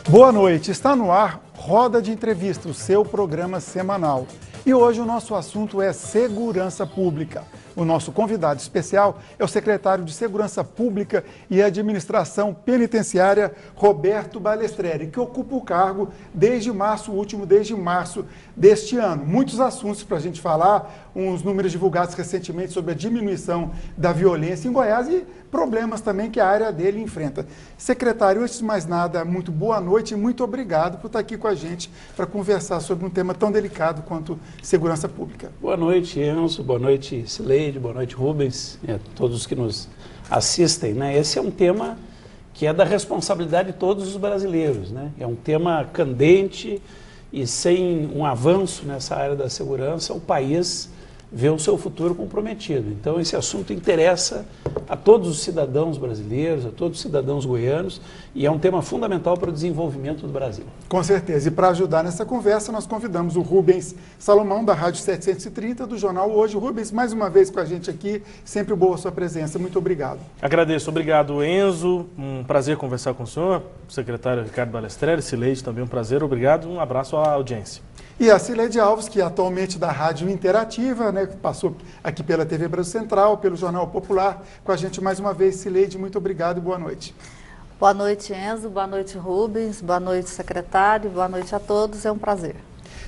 Boa noite, está no ar Roda de Entrevista, o seu programa semanal. E hoje o nosso assunto é segurança pública. O nosso convidado especial é o secretário de Segurança Pública e Administração Penitenciária, Roberto Balestreri, que ocupa o cargo desde março deste ano. Muitos assuntos para a gente falar, uns números divulgados recentemente sobre a diminuição da violência em Goiás e problemas também que a área dele enfrenta. Secretário, antes de mais nada, muito boa noite e muito obrigado por estar aqui com a gente para conversar sobre um tema tão delicado quanto segurança pública. Boa noite, Enzo, boa noite, Cileide, boa noite, Rubens, todos os que nos assistem, né? Esse é um tema que é da responsabilidade de todos os brasileiros, né? É um tema candente e sem um avanço nessa área da segurança, o país vê o seu futuro comprometido. Então esse assunto interessa a todos os cidadãos brasileiros, a todos os cidadãos goianos e é um tema fundamental para o desenvolvimento do Brasil. Com certeza. E para ajudar nessa conversa, nós convidamos o Rubens Salomão, da Rádio 730, do Jornal Hoje. Rubens, mais uma vez com a gente aqui, sempre boa a sua presença. Muito obrigado. Agradeço. Obrigado, Enzo. Um prazer conversar com o senhor, secretário Ricardo Balestreri, Cileide, também um prazer. Obrigado. Um abraço à audiência. E a Cileide Alves, que é atualmente da Rádio Interativa, né, que passou aqui pela TV Brasil Central, pelo Jornal Popular, com a gente mais uma vez. Cileide, muito obrigado e boa noite. Boa noite, Enzo. Boa noite, Rubens. Boa noite, secretário. Boa noite a todos. É um prazer.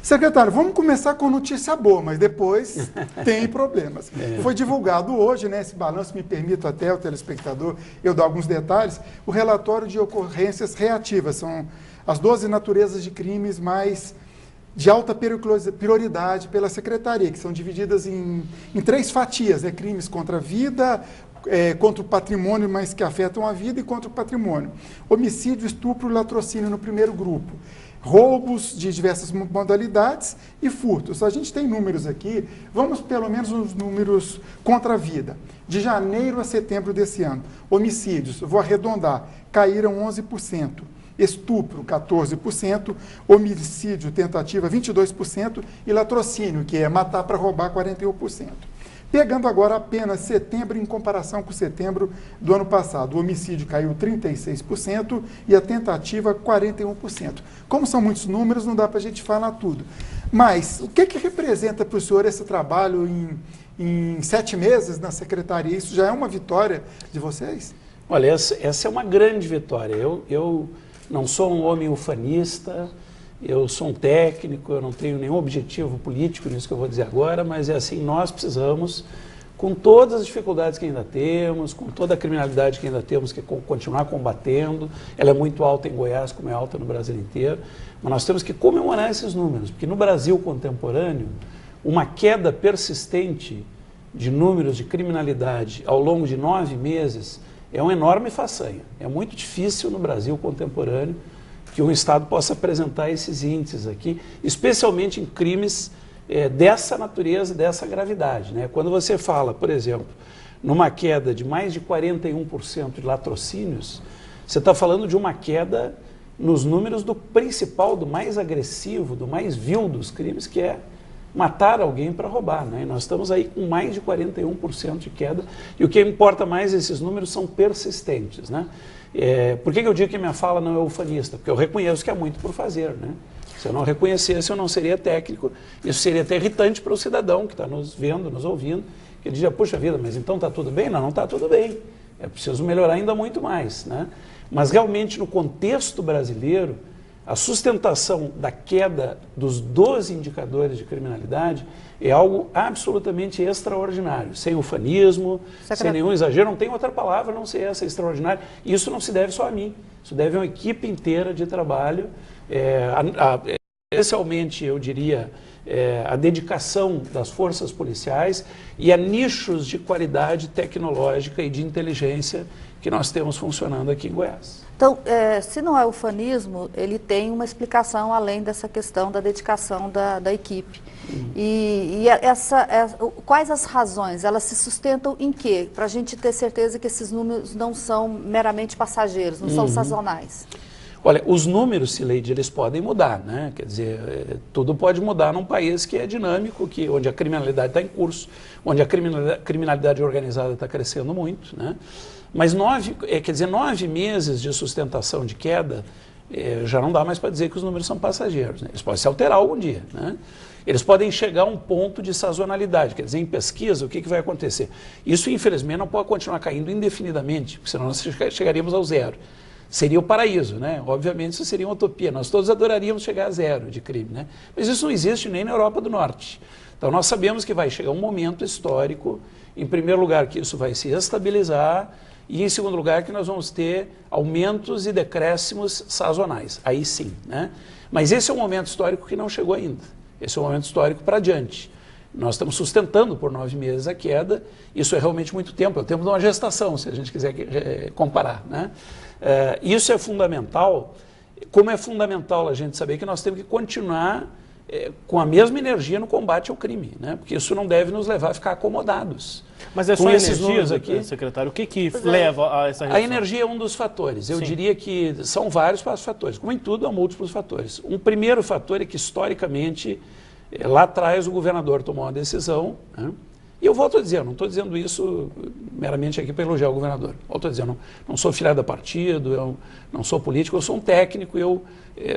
Secretário, vamos começar com notícia boa, mas depois tem problemas. Foi divulgado hoje, né, esse balanço, me permito até o telespectador, eu dar alguns detalhes, o relatório de ocorrências reativas. São as 12 naturezas de crimes mais de alta prioridade pela Secretaria, que são divididas em 3 fatias, né? Crimes contra a vida, contra o patrimônio, mas que afetam a vida, e contra o patrimônio. Homicídio, estupro e latrocínio no primeiro grupo. Roubos de diversas modalidades e furtos. A gente tem números aqui, vamos pelo menos nos números contra a vida. De janeiro a setembro desse ano, homicídios, vou arredondar, caíram 11%. Estupro, 14%, homicídio, tentativa, 22% e latrocínio, que é matar para roubar, 41%. Pegando agora apenas setembro em comparação com setembro do ano passado, o homicídio caiu 36% e a tentativa 41%. Como são muitos números, não dá para a gente falar tudo. Mas o que representa para o senhor esse trabalho em 7 meses na Secretaria? Isso já é uma vitória de vocês? Olha, essa é uma grande vitória. Eu não sou um homem ufanista, eu sou um técnico, eu não tenho nenhum objetivo político nisso que eu vou dizer agora, mas é assim, nós precisamos, com todas as dificuldades que ainda temos, com toda a criminalidade que ainda temos que continuar combatendo, ela é muito alta em Goiás, como é alta no Brasil inteiro, mas nós temos que comemorar esses números, porque no Brasil contemporâneo, uma queda persistente de números de criminalidade ao longo de 9 meses é uma enorme façanha. É muito difícil no Brasil contemporâneo que um Estado possa apresentar esses índices aqui, especialmente em crimes dessa natureza, dessa gravidade, né? Quando você fala, por exemplo, numa queda de mais de 41% de latrocínios, você está falando de uma queda nos números do principal, do mais agressivo, do mais vil dos crimes, que é matar alguém para roubar, né? E nós estamos aí com mais de 41% de queda, e o que importa mais, esses números são persistentes, né? Por que eu digo que a minha fala não é ufanista? Porque eu reconheço que há muito por fazer, né? Se eu não reconhecesse, eu não seria técnico, isso seria até irritante para o cidadão que está nos vendo, nos ouvindo, que ele diz, puxa vida, mas então está tudo bem? Não, não está tudo bem, é preciso melhorar ainda muito mais, né? Mas realmente no contexto brasileiro, a sustentação da queda dos 12 indicadores de criminalidade é algo absolutamente extraordinário, sem ufanismo, sem nenhum exagero, não tem outra palavra a não ser essa, extraordinário. E isso não se deve só a mim, isso deve a uma equipe inteira de trabalho, especialmente, eu diria, a dedicação das forças policiais e a nichos de qualidade tecnológica e de inteligência que nós temos funcionando aqui em Goiás. Então, se não é ufanismo, ele tem uma explicação além dessa questão da dedicação da equipe. Quais as razões? Elas se sustentam em quê? Para a gente ter certeza que esses números não são meramente passageiros, não são sazonais. Olha, os números, Cileide, eles podem mudar, né? Quer dizer, tudo pode mudar num país que é dinâmico, onde a criminalidade está em curso, onde a criminalidade organizada está crescendo muito, né? Mas 9 meses de sustentação de queda já não dá mais para dizer que os números são passageiros, né? Eles podem se alterar algum dia, né? Eles podem chegar a um ponto de sazonalidade, quer dizer, em pesquisa, o que vai acontecer? Isso, infelizmente, não pode continuar caindo indefinidamente, porque senão nós chegaríamos ao zero. Seria o paraíso, né? Obviamente isso seria uma utopia, nós todos adoraríamos chegar a zero de crime, né? Mas isso não existe nem na Europa do Norte. Então nós sabemos que vai chegar um momento histórico, em primeiro lugar, que isso vai se estabilizar, e em segundo lugar que nós vamos ter aumentos e decréscimos sazonais, aí sim, né? Mas esse é um momento histórico que não chegou ainda. Esse é um momento histórico para adiante. Nós estamos sustentando por 9 meses a queda, isso é realmente muito tempo, é o tempo de uma gestação, se a gente quiser comparar, né? Isso é fundamental, como é fundamental a gente saber que nós temos que continuar com a mesma energia no combate ao crime, né? Porque isso não deve nos levar a ficar acomodados. Mas é com só esses energia, números aqui, secretário? O que leva a essa redução? a energia é um dos fatores. Eu diria que são vários fatores. Como em tudo, há múltiplos fatores. Um primeiro fator é que, historicamente, lá atrás o governador tomou uma decisão, né? E eu volto a dizer, não estou dizendo isso meramente aqui para elogiar o governador. Volto a dizer, não sou filiado a partido, eu não sou político, eu sou um técnico, eu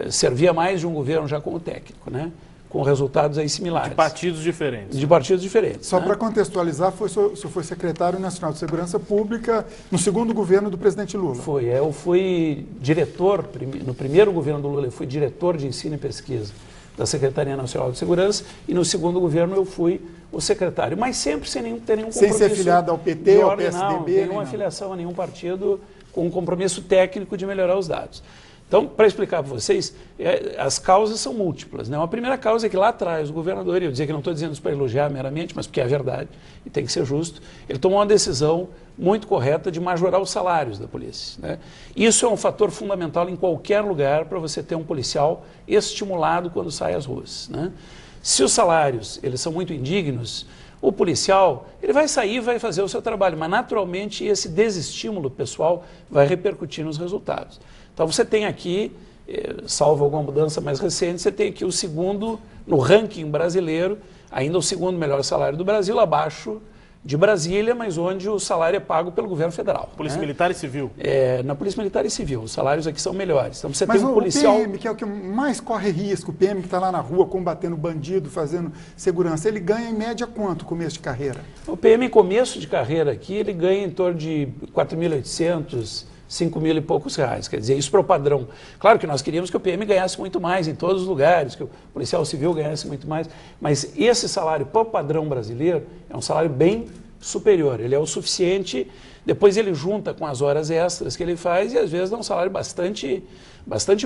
servia mais de um governo já como técnico, né? Com resultados aí similares. De partidos diferentes. De partidos diferentes. Só né? para contextualizar, o senhor foi secretário nacional de Segurança Pública no segundo governo do presidente Lula. Foi, eu fui diretor, no primeiro governo do Lula, eu fui diretor de ensino e pesquisa da Secretaria Nacional de Segurança, e no segundo governo eu fui o secretário, mas sempre sem ter nenhum compromisso. Sem ser filiado ao PT, ao PSDB? Nenhuma afiliação a nenhum partido, com um compromisso técnico de melhorar os dados. Então, para explicar para vocês, as causas são múltiplas, né? Uma primeira causa é que lá atrás o governador, e eu dizer que não estou dizendo isso para elogiar meramente, mas porque é a verdade e tem que ser justo, ele tomou uma decisão muito correta de majorar os salários da polícia, né? Isso é um fator fundamental em qualquer lugar para você ter um policial estimulado quando sai às ruas, né? Se os salários eles são muito indignos, o policial ele vai sair e vai fazer o seu trabalho, mas naturalmente esse desestímulo pessoal vai repercutir nos resultados. Então você tem aqui, salvo alguma mudança mais recente, você tem aqui o segundo, no ranking brasileiro, ainda o segundo melhor salário do Brasil, abaixo de Brasília, mas onde o salário é pago pelo governo federal. Polícia né? Militar e Civil. Na Polícia Militar e Civil, os salários aqui são melhores. Então você Mas tem um policial... o PM, que é o que mais corre risco, o PM que está lá na rua combatendo bandido, fazendo segurança, ele ganha em média quanto começo de carreira? O PM em começo de carreira aqui, ele ganha em torno de 4.800, 5 mil e poucos reais, quer dizer, isso para o padrão. Claro que nós queríamos que o PM ganhasse muito mais em todos os lugares, que o policial civil ganhasse muito mais, mas esse salário para o padrão brasileiro é um salário bem superior, ele é o suficiente, depois ele junta com as horas extras que ele faz e às vezes dá um salário bastante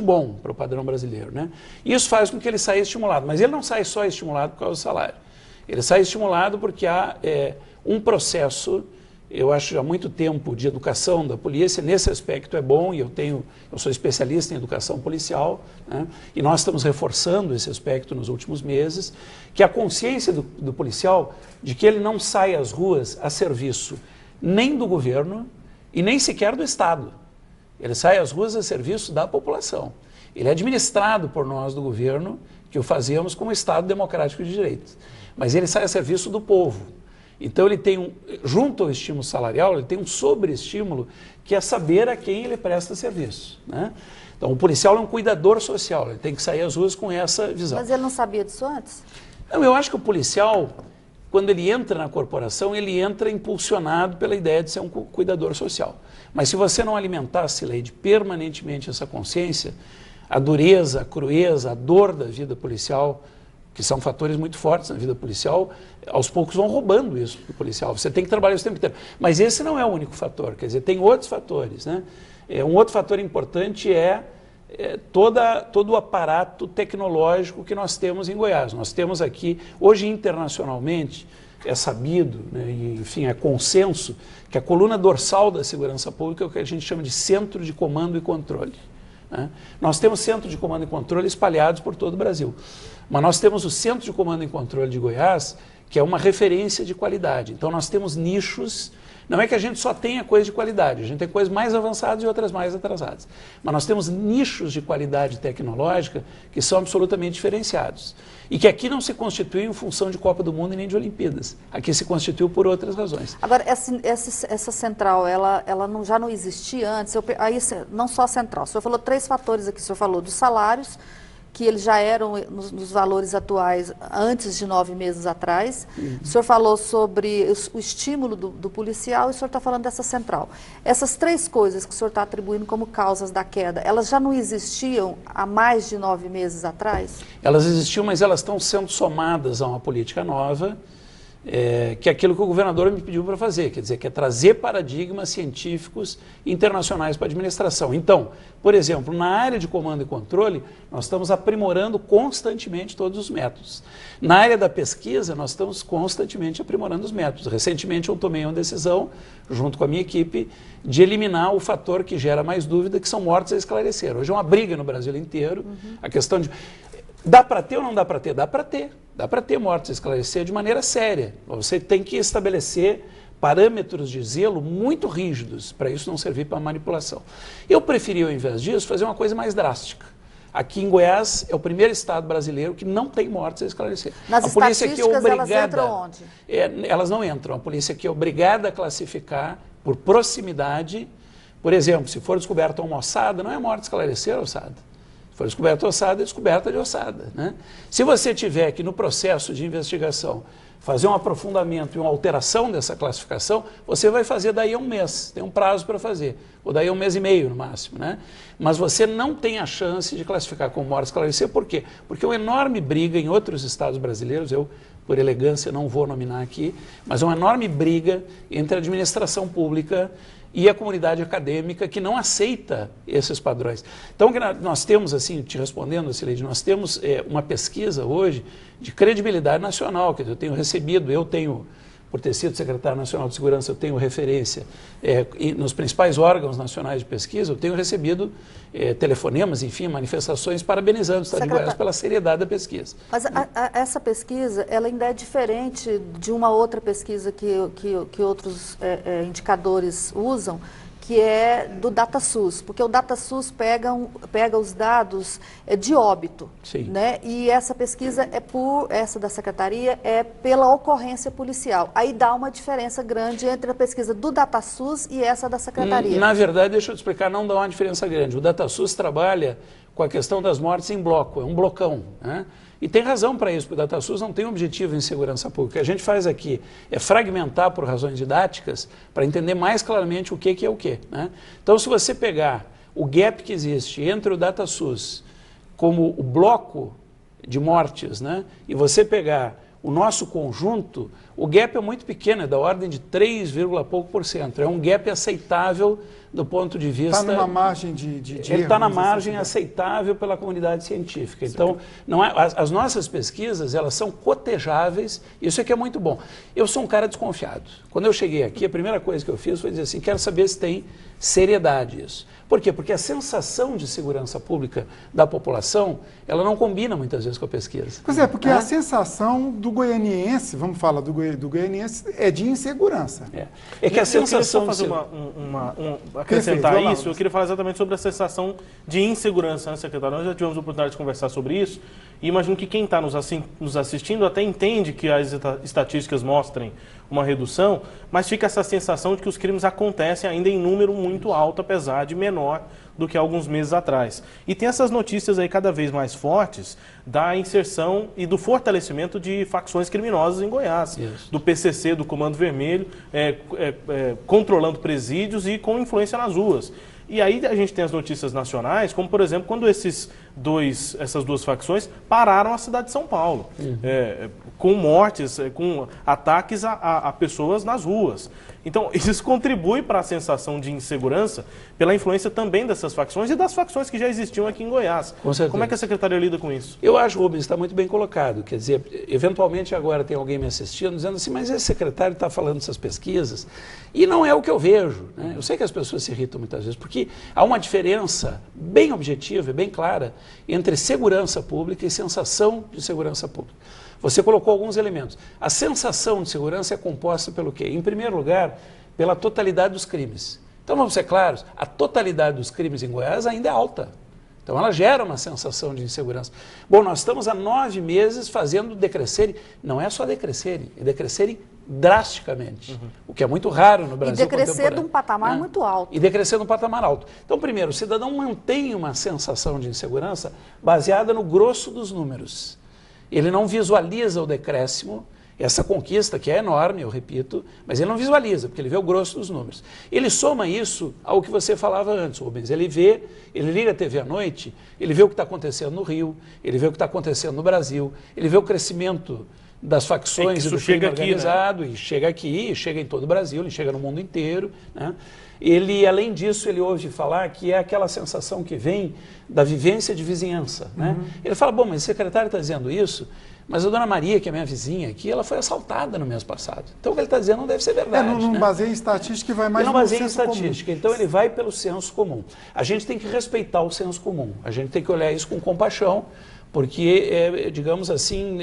bom para o padrão brasileiro, né? Isso faz com que ele saia estimulado, mas ele não sai só estimulado por causa do salário, ele sai estimulado porque há um processo, eu acho há muito tempo, de educação da polícia. Nesse aspecto é bom, e eu sou especialista em educação policial, né? E nós estamos reforçando esse aspecto nos últimos meses, que a consciência do policial de que ele não sai às ruas a serviço nem do governo e nem sequer do Estado. Ele sai às ruas a serviço da população. Ele é administrado por nós do governo, que o fazemos como Estado democrático de direito, mas ele sai a serviço do povo. Então ele tem, junto ao estímulo salarial, ele tem um sobreestímulo que é saber a quem ele presta serviço, né? Então o policial é um cuidador social, ele tem que sair às ruas com essa visão. Mas ele não sabia disso antes? Não, eu acho que o policial, quando ele entra na corporação, ele entra impulsionado pela ideia de ser um cuidador social. Mas se você não alimentar, Cileide, permanentemente essa consciência, a dureza, a crueza, a dor da vida policial, que são fatores muito fortes na vida policial, aos poucos vão roubando isso do policial. Você tem que trabalhar isso o tempo inteiro. Mas esse não é o único fator, quer dizer, tem outros fatores, né? Um outro fator importante todo o aparato tecnológico que nós temos em Goiás. Nós temos aqui, hoje internacionalmente, é sabido, né, e, enfim, é consenso, que a coluna dorsal da segurança pública é o que a gente chama de centro de comando e controle, né? Nós temos centro de comando e controle espalhados por todo o Brasil. Mas nós temos o Centro de Comando e Controle de Goiás, que é uma referência de qualidade. Então nós temos nichos Não é que a gente só tenha coisa de qualidade, a gente tem coisas mais avançadas e outras mais atrasadas. Mas nós temos nichos de qualidade tecnológica que são absolutamente diferenciados. E que aqui não se constitui em função de Copa do Mundo e nem de Olimpíadas. Aqui se constituiu por outras razões. Agora, essa central, ela já não existia antes? Aí, não só a central. O senhor falou 3 fatores aqui. O senhor falou dos salários, que eles já eram nos valores atuais antes de 9 meses atrás. O senhor falou sobre o estímulo do policial e o senhor está falando dessa central. Essas 3 coisas que o senhor está atribuindo como causas da queda, elas já não existiam há mais de 9 meses atrás? Elas existiam, mas elas estão sendo somadas a uma política nova, que é aquilo que o governador me pediu para fazer, quer dizer, que é trazer paradigmas científicos internacionais para a administração. Então, por exemplo, na área de comando e controle, nós estamos aprimorando constantemente todos os métodos. Na área da pesquisa, nós estamos constantemente aprimorando os métodos. Recentemente eu tomei uma decisão, junto com a minha equipe, de eliminar o fator que gera mais dúvida, que são mortes a esclarecer. Hoje é uma briga no Brasil inteiro, a questão de... Dá para ter ou não dá para ter? Dá para ter. Dá para ter mortes a esclarecer de maneira séria. Você tem que estabelecer parâmetros de zelo muito rígidos para isso não servir para manipulação. Eu preferi, ao invés disso, fazer uma coisa mais drástica. Aqui em Goiás é o primeiro estado brasileiro que não tem mortes a esclarecer. Nas a polícia aqui é obrigada, elas entram onde? Elas não entram. A polícia aqui é obrigada a classificar por proximidade. Por exemplo, se for descoberta uma ossada, não é morte a esclarecer a ossada. Se for descoberta ossada, é descoberta de ossada, né? Se você tiver que, no processo de investigação, fazer um aprofundamento e uma alteração dessa classificação, você vai fazer daí a 1 mês, tem um prazo para fazer, ou daí a 1 mês e meio no máximo, né? Mas você não tem a chance de classificar como morte esclarecer, por quê? Porque é uma enorme briga em outros estados brasileiros, eu, por elegância, não vou nominar aqui, mas é uma enorme briga entre a administração pública e a comunidade acadêmica que não aceita esses padrões. Então, nós temos, assim, te respondendo, Cileide, nós temos uma pesquisa hoje de credibilidade nacional, quer dizer, eu tenho, por ter sido secretário nacional de segurança, eu tenho referência nos principais órgãos nacionais de pesquisa, eu tenho recebido telefonemas, enfim, manifestações parabenizando o Estado de Goiás pela seriedade da pesquisa. Mas essa pesquisa, ela ainda é diferente de uma outra pesquisa que outros indicadores usam, que é do DataSUS, porque o DataSUS pega os dados de óbito, né? E essa pesquisa essa da Secretaria é pela ocorrência policial. Aí dá uma diferença grande entre a pesquisa do DataSUS e essa da Secretaria. Na verdade, deixa eu te explicar, não dá uma diferença grande. O DataSUS trabalha com a questão das mortes em bloco, é um blocão, né? E tem razão para isso, porque o DataSUS não tem objetivo em segurança pública. O que a gente faz aqui é fragmentar por razões didáticas para entender mais claramente o que é o que, né? Então, se você pegar o gap que existe entre o DataSUS como o bloco de mortes, né, e você pegar o nosso conjunto, o gap é muito pequeno, é da ordem de 3, pouco por cento. É um gap aceitável do ponto de vista... Está numa margem de ele está na margem aceitável pela comunidade científica. Então, não é, as nossas pesquisas, elas são cotejáveis, isso é que é muito bom. Eu sou um cara desconfiado. Quando eu cheguei aqui, a primeira coisa que eu fiz foi dizer assim, quero saber se tem seriedade isso. Por quê? Porque a sensação de segurança pública da população, ela não combina muitas vezes com a pesquisa. Pois é, porque a sensação do goianiense, vamos falar do goianiense, é de insegurança. É que a sensação... Eu queria só fazer acrescentar Perfeito, isso, eu queria falar exatamente sobre a sensação de insegurança, né, secretário? Nós já tivemos a oportunidade de conversar sobre isso e imagino que quem está nos assistindo até entende que as estatísticas mostrem uma redução, mas fica essa sensação de que os crimes acontecem ainda em número muito alto, apesar de menor do que alguns meses atrás. E tem essas notícias aí cada vez mais fortes da inserção e do fortalecimento de facções criminosas em Goiás, do PCC, do Comando Vermelho, controlando presídios e com influência nas ruas. E aí a gente tem as notícias nacionais, como por exemplo, quando essas duas facções pararam a cidade de São Paulo, com mortes, com ataques a pessoas nas ruas. Então, isso contribui para a sensação de insegurança pela influência também dessas facções e das facções que já existiam aqui em Goiás. Com certeza. Como é que a Secretaria lida com isso? Eu acho, Rubens, está muito bem colocado. Quer dizer, eventualmente agora tem alguém me assistindo dizendo assim, mas esse secretário está falando dessas pesquisas e não é o que eu vejo, né? Eu sei que as pessoas se irritam muitas vezes, porque há uma diferença bem objetiva e bem clara entre segurança pública e sensação de segurança pública. Você colocou alguns elementos. A sensação de segurança é composta pelo quê? Em primeiro lugar, pela totalidade dos crimes. Então, vamos ser claros, a totalidade dos crimes em Goiás ainda é alta. Então, ela gera uma sensação de insegurança. Bom, nós estamos há 9 meses fazendo decrescerem, não é só decrescerem, é decrescerem drasticamente, o que é muito raro no Brasil contemporâneo. E decrescer de um patamar muito alto. E decrescer de um patamar alto. Então, primeiro, o cidadão mantém uma sensação de insegurança baseada no grosso dos números. Ele não visualiza o decréscimo, essa conquista que é enorme, eu repito, mas ele não visualiza, porque ele vê o grosso dos números. Ele soma isso ao que você falava antes, Rubens. Ele liga a TV à noite, ele vê o que está acontecendo no Rio, ele vê o que está acontecendo no Brasil, ele vê o crescimento das facções e do crime organizado, né? E chega aqui, chega em todo o Brasil, ele chega no mundo inteiro, né? Ele, além disso, ele ouve falar que é aquela sensação que vem da vivência de vizinhança, né? Ele fala, bom, mas o secretário está dizendo isso, mas a dona Maria, que é minha vizinha aqui, ela foi assaltada no mês passado. Então o que ele está dizendo não deve ser verdade. Não né? baseia em estatística e vai mais no senso comum. Ele não baseia em estatística, então ele vai pelo senso comum. A gente tem que respeitar o senso comum, a gente tem que olhar isso com compaixão, porque, digamos assim,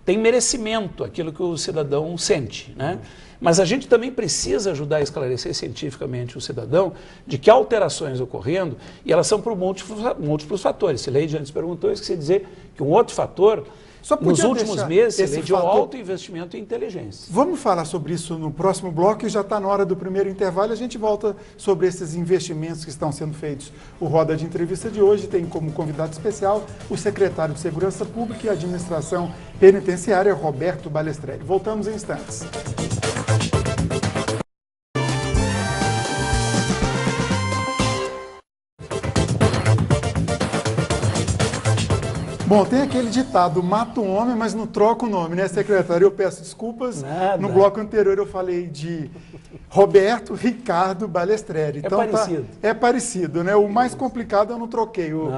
tem merecimento aquilo que o cidadão sente, né? Mas a gente também precisa ajudar a esclarecer cientificamente o cidadão de que há alterações ocorrendo e elas são por múltiplos fatores. Se Leide antes perguntou, eu esqueci de dizer que um outro fator, nos últimos meses, ele deu alto investimento em inteligência. Vamos falar sobre isso no próximo bloco e já está na hora do primeiro intervalo. A gente volta sobre esses investimentos que estão sendo feitos. O Roda de Entrevista de hoje tem como convidado especial o secretário de Segurança Pública e Administração Penitenciária, Roberto Balestrelli. Voltamos em instantes. Bom, tem aquele ditado, mata um homem, mas não troca o nome, né, secretário? Eu peço desculpas. Nada. No bloco anterior eu falei de Roberto Ricardo Balestrelli. Então, é parecido. É parecido, né? O mais complicado eu não troquei. O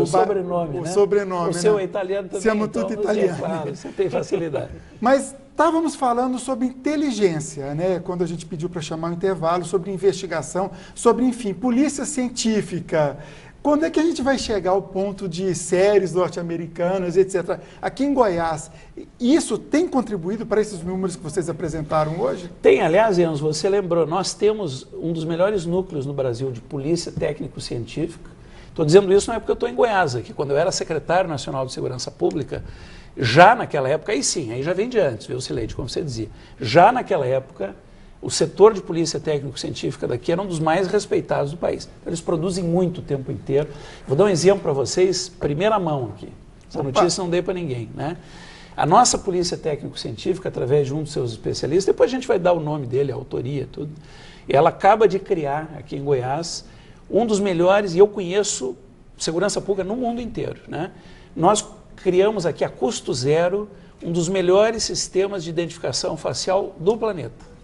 sobrenome, o né? sobrenome, o seu é italiano também, Siamo então, tutti italiani. É claro, você tem facilidade. Mas estávamos falando sobre inteligência, né? Quando a gente pediu para chamar o intervalo, sobre investigação, sobre, enfim, polícia científica. Quando é que a gente vai chegar ao ponto de séries norte-americanas, etc. Aqui em Goiás, isso tem contribuído para esses números que vocês apresentaram hoje? Tem, aliás, Enzo, você lembrou, nós temos um dos melhores núcleos no Brasil de polícia técnico-científica. Estou dizendo isso não é porque eu estou em Goiás, aqui quando eu era secretário nacional de Segurança Pública, já naquela época, aí sim, aí já vem de antes, viu, Cileide, como você dizia, já naquela época, o setor de polícia técnico-científica daqui era um dos mais respeitados do país. Eles produzem muito o tempo inteiro. Vou dar um exemplo para vocês, primeira mão aqui. Essa notícia não dei para ninguém, né? A nossa polícia técnico-científica, através de um dos seus especialistas, depois a gente vai dar o nome dele, a autoria, tudo. E ela acaba de criar, aqui em Goiás, um dos melhores, e eu conheço segurança pública no mundo inteiro, né? Nós criamos aqui, a custo zero, um dos melhores sistemas de identificação facial do planeta.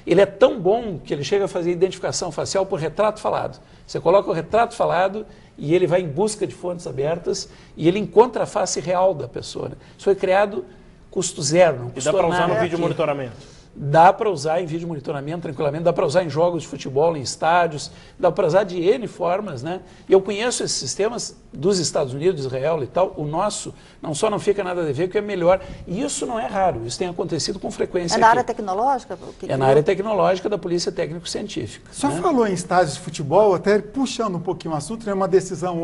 Ele é tão bom que ele chega a fazer identificação facial por retrato falado. Você coloca o retrato falado e ele vai em busca de fontes abertas e ele encontra a face real da pessoa. Isso foi criado custo zero. Não custou nada. E dá para usar no vídeo aqui. Monitoramento? Dá para usar em vídeo monitoramento tranquilamente, dá para usar em jogos de futebol, em estádios, dá para usar de N formas, né? E eu conheço esses sistemas dos Estados Unidos, Israel e tal. O nosso não fica nada a dever, que é melhor. E isso não é raro, isso tem acontecido com frequência. É na aqui. área tecnológica? É na área tecnológica da Polícia Técnico-Científica. Só falou em estádios de futebol, até puxando um pouquinho o assunto, tem uma decisão,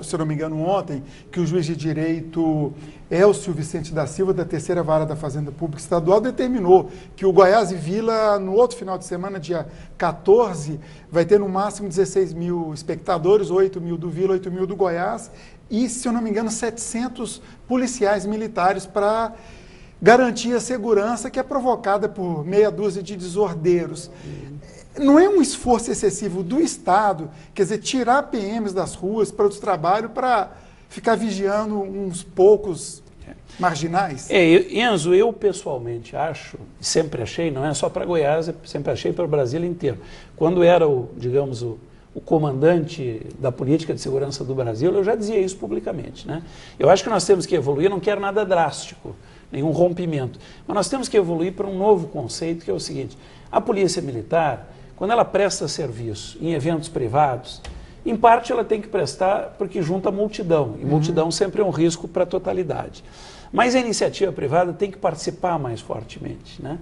se eu não me engano, ontem, que o juiz de direito Elcio Vicente da Silva, da Terceira Vara da Fazenda Pública Estadual, determinou que o Goiás e Vila, no outro final de semana, dia 14, vai ter no máximo 16 mil espectadores, 8 mil do Vila, 8 mil do Goiás, e, se eu não me engano, 700 policiais militares para garantir a segurança que é provocada por meia dúzia de desordeiros. Não é um esforço excessivo do Estado, quer dizer, tirar PMs das ruas para o trabalho para ficar vigiando uns poucos marginais? Enzo, eu pessoalmente acho, sempre achei, não é só para Goiás, sempre achei para o Brasil inteiro. Quando era o comandante da política de segurança do Brasil, eu já dizia isso publicamente, né? Eu acho que nós temos que evoluir, eu não quero nada drástico, nenhum rompimento, mas nós temos que evoluir para um novo conceito, que é o seguinte: a polícia militar, quando ela presta serviço em eventos privados, em parte ela tem que prestar porque junta multidão, e multidão sempre é um risco para a totalidade. Mas a iniciativa privada tem que participar mais fortemente, né?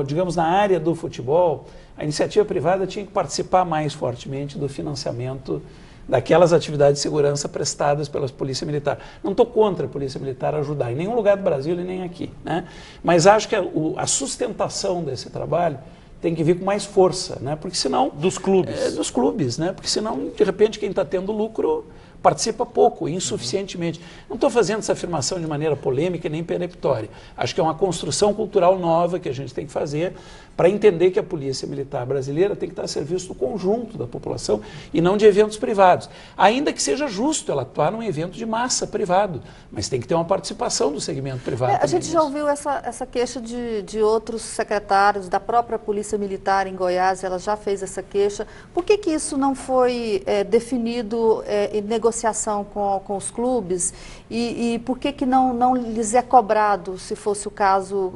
Digamos, na área do futebol, a iniciativa privada tinha que participar mais fortemente do financiamento daquelas atividades de segurança prestadas pela Polícia Militar. Não estou contra a Polícia Militar ajudar, em nenhum lugar do Brasil e nem aqui, né? Mas acho que a sustentação desse trabalho tem que vir com mais força, né? Porque senão... Dos clubes. Dos clubes, né? Porque senão, de repente, quem está tendo lucro participa pouco, insuficientemente. Não estou fazendo essa afirmação de maneira polêmica nem peremptória. Acho que é uma construção cultural nova que a gente tem que fazer para entender que a Polícia Militar brasileira tem que estar a serviço do conjunto da população e não de eventos privados. Ainda que seja justo ela atuar num evento de massa privado, mas tem que ter uma participação do segmento privado. A gente já ouviu essa queixa de outros secretários, da própria Polícia Militar em Goiás, ela já fez essa queixa. Por que isso não foi definido em negociação com os clubes e por que não lhes é cobrado, se fosse o caso,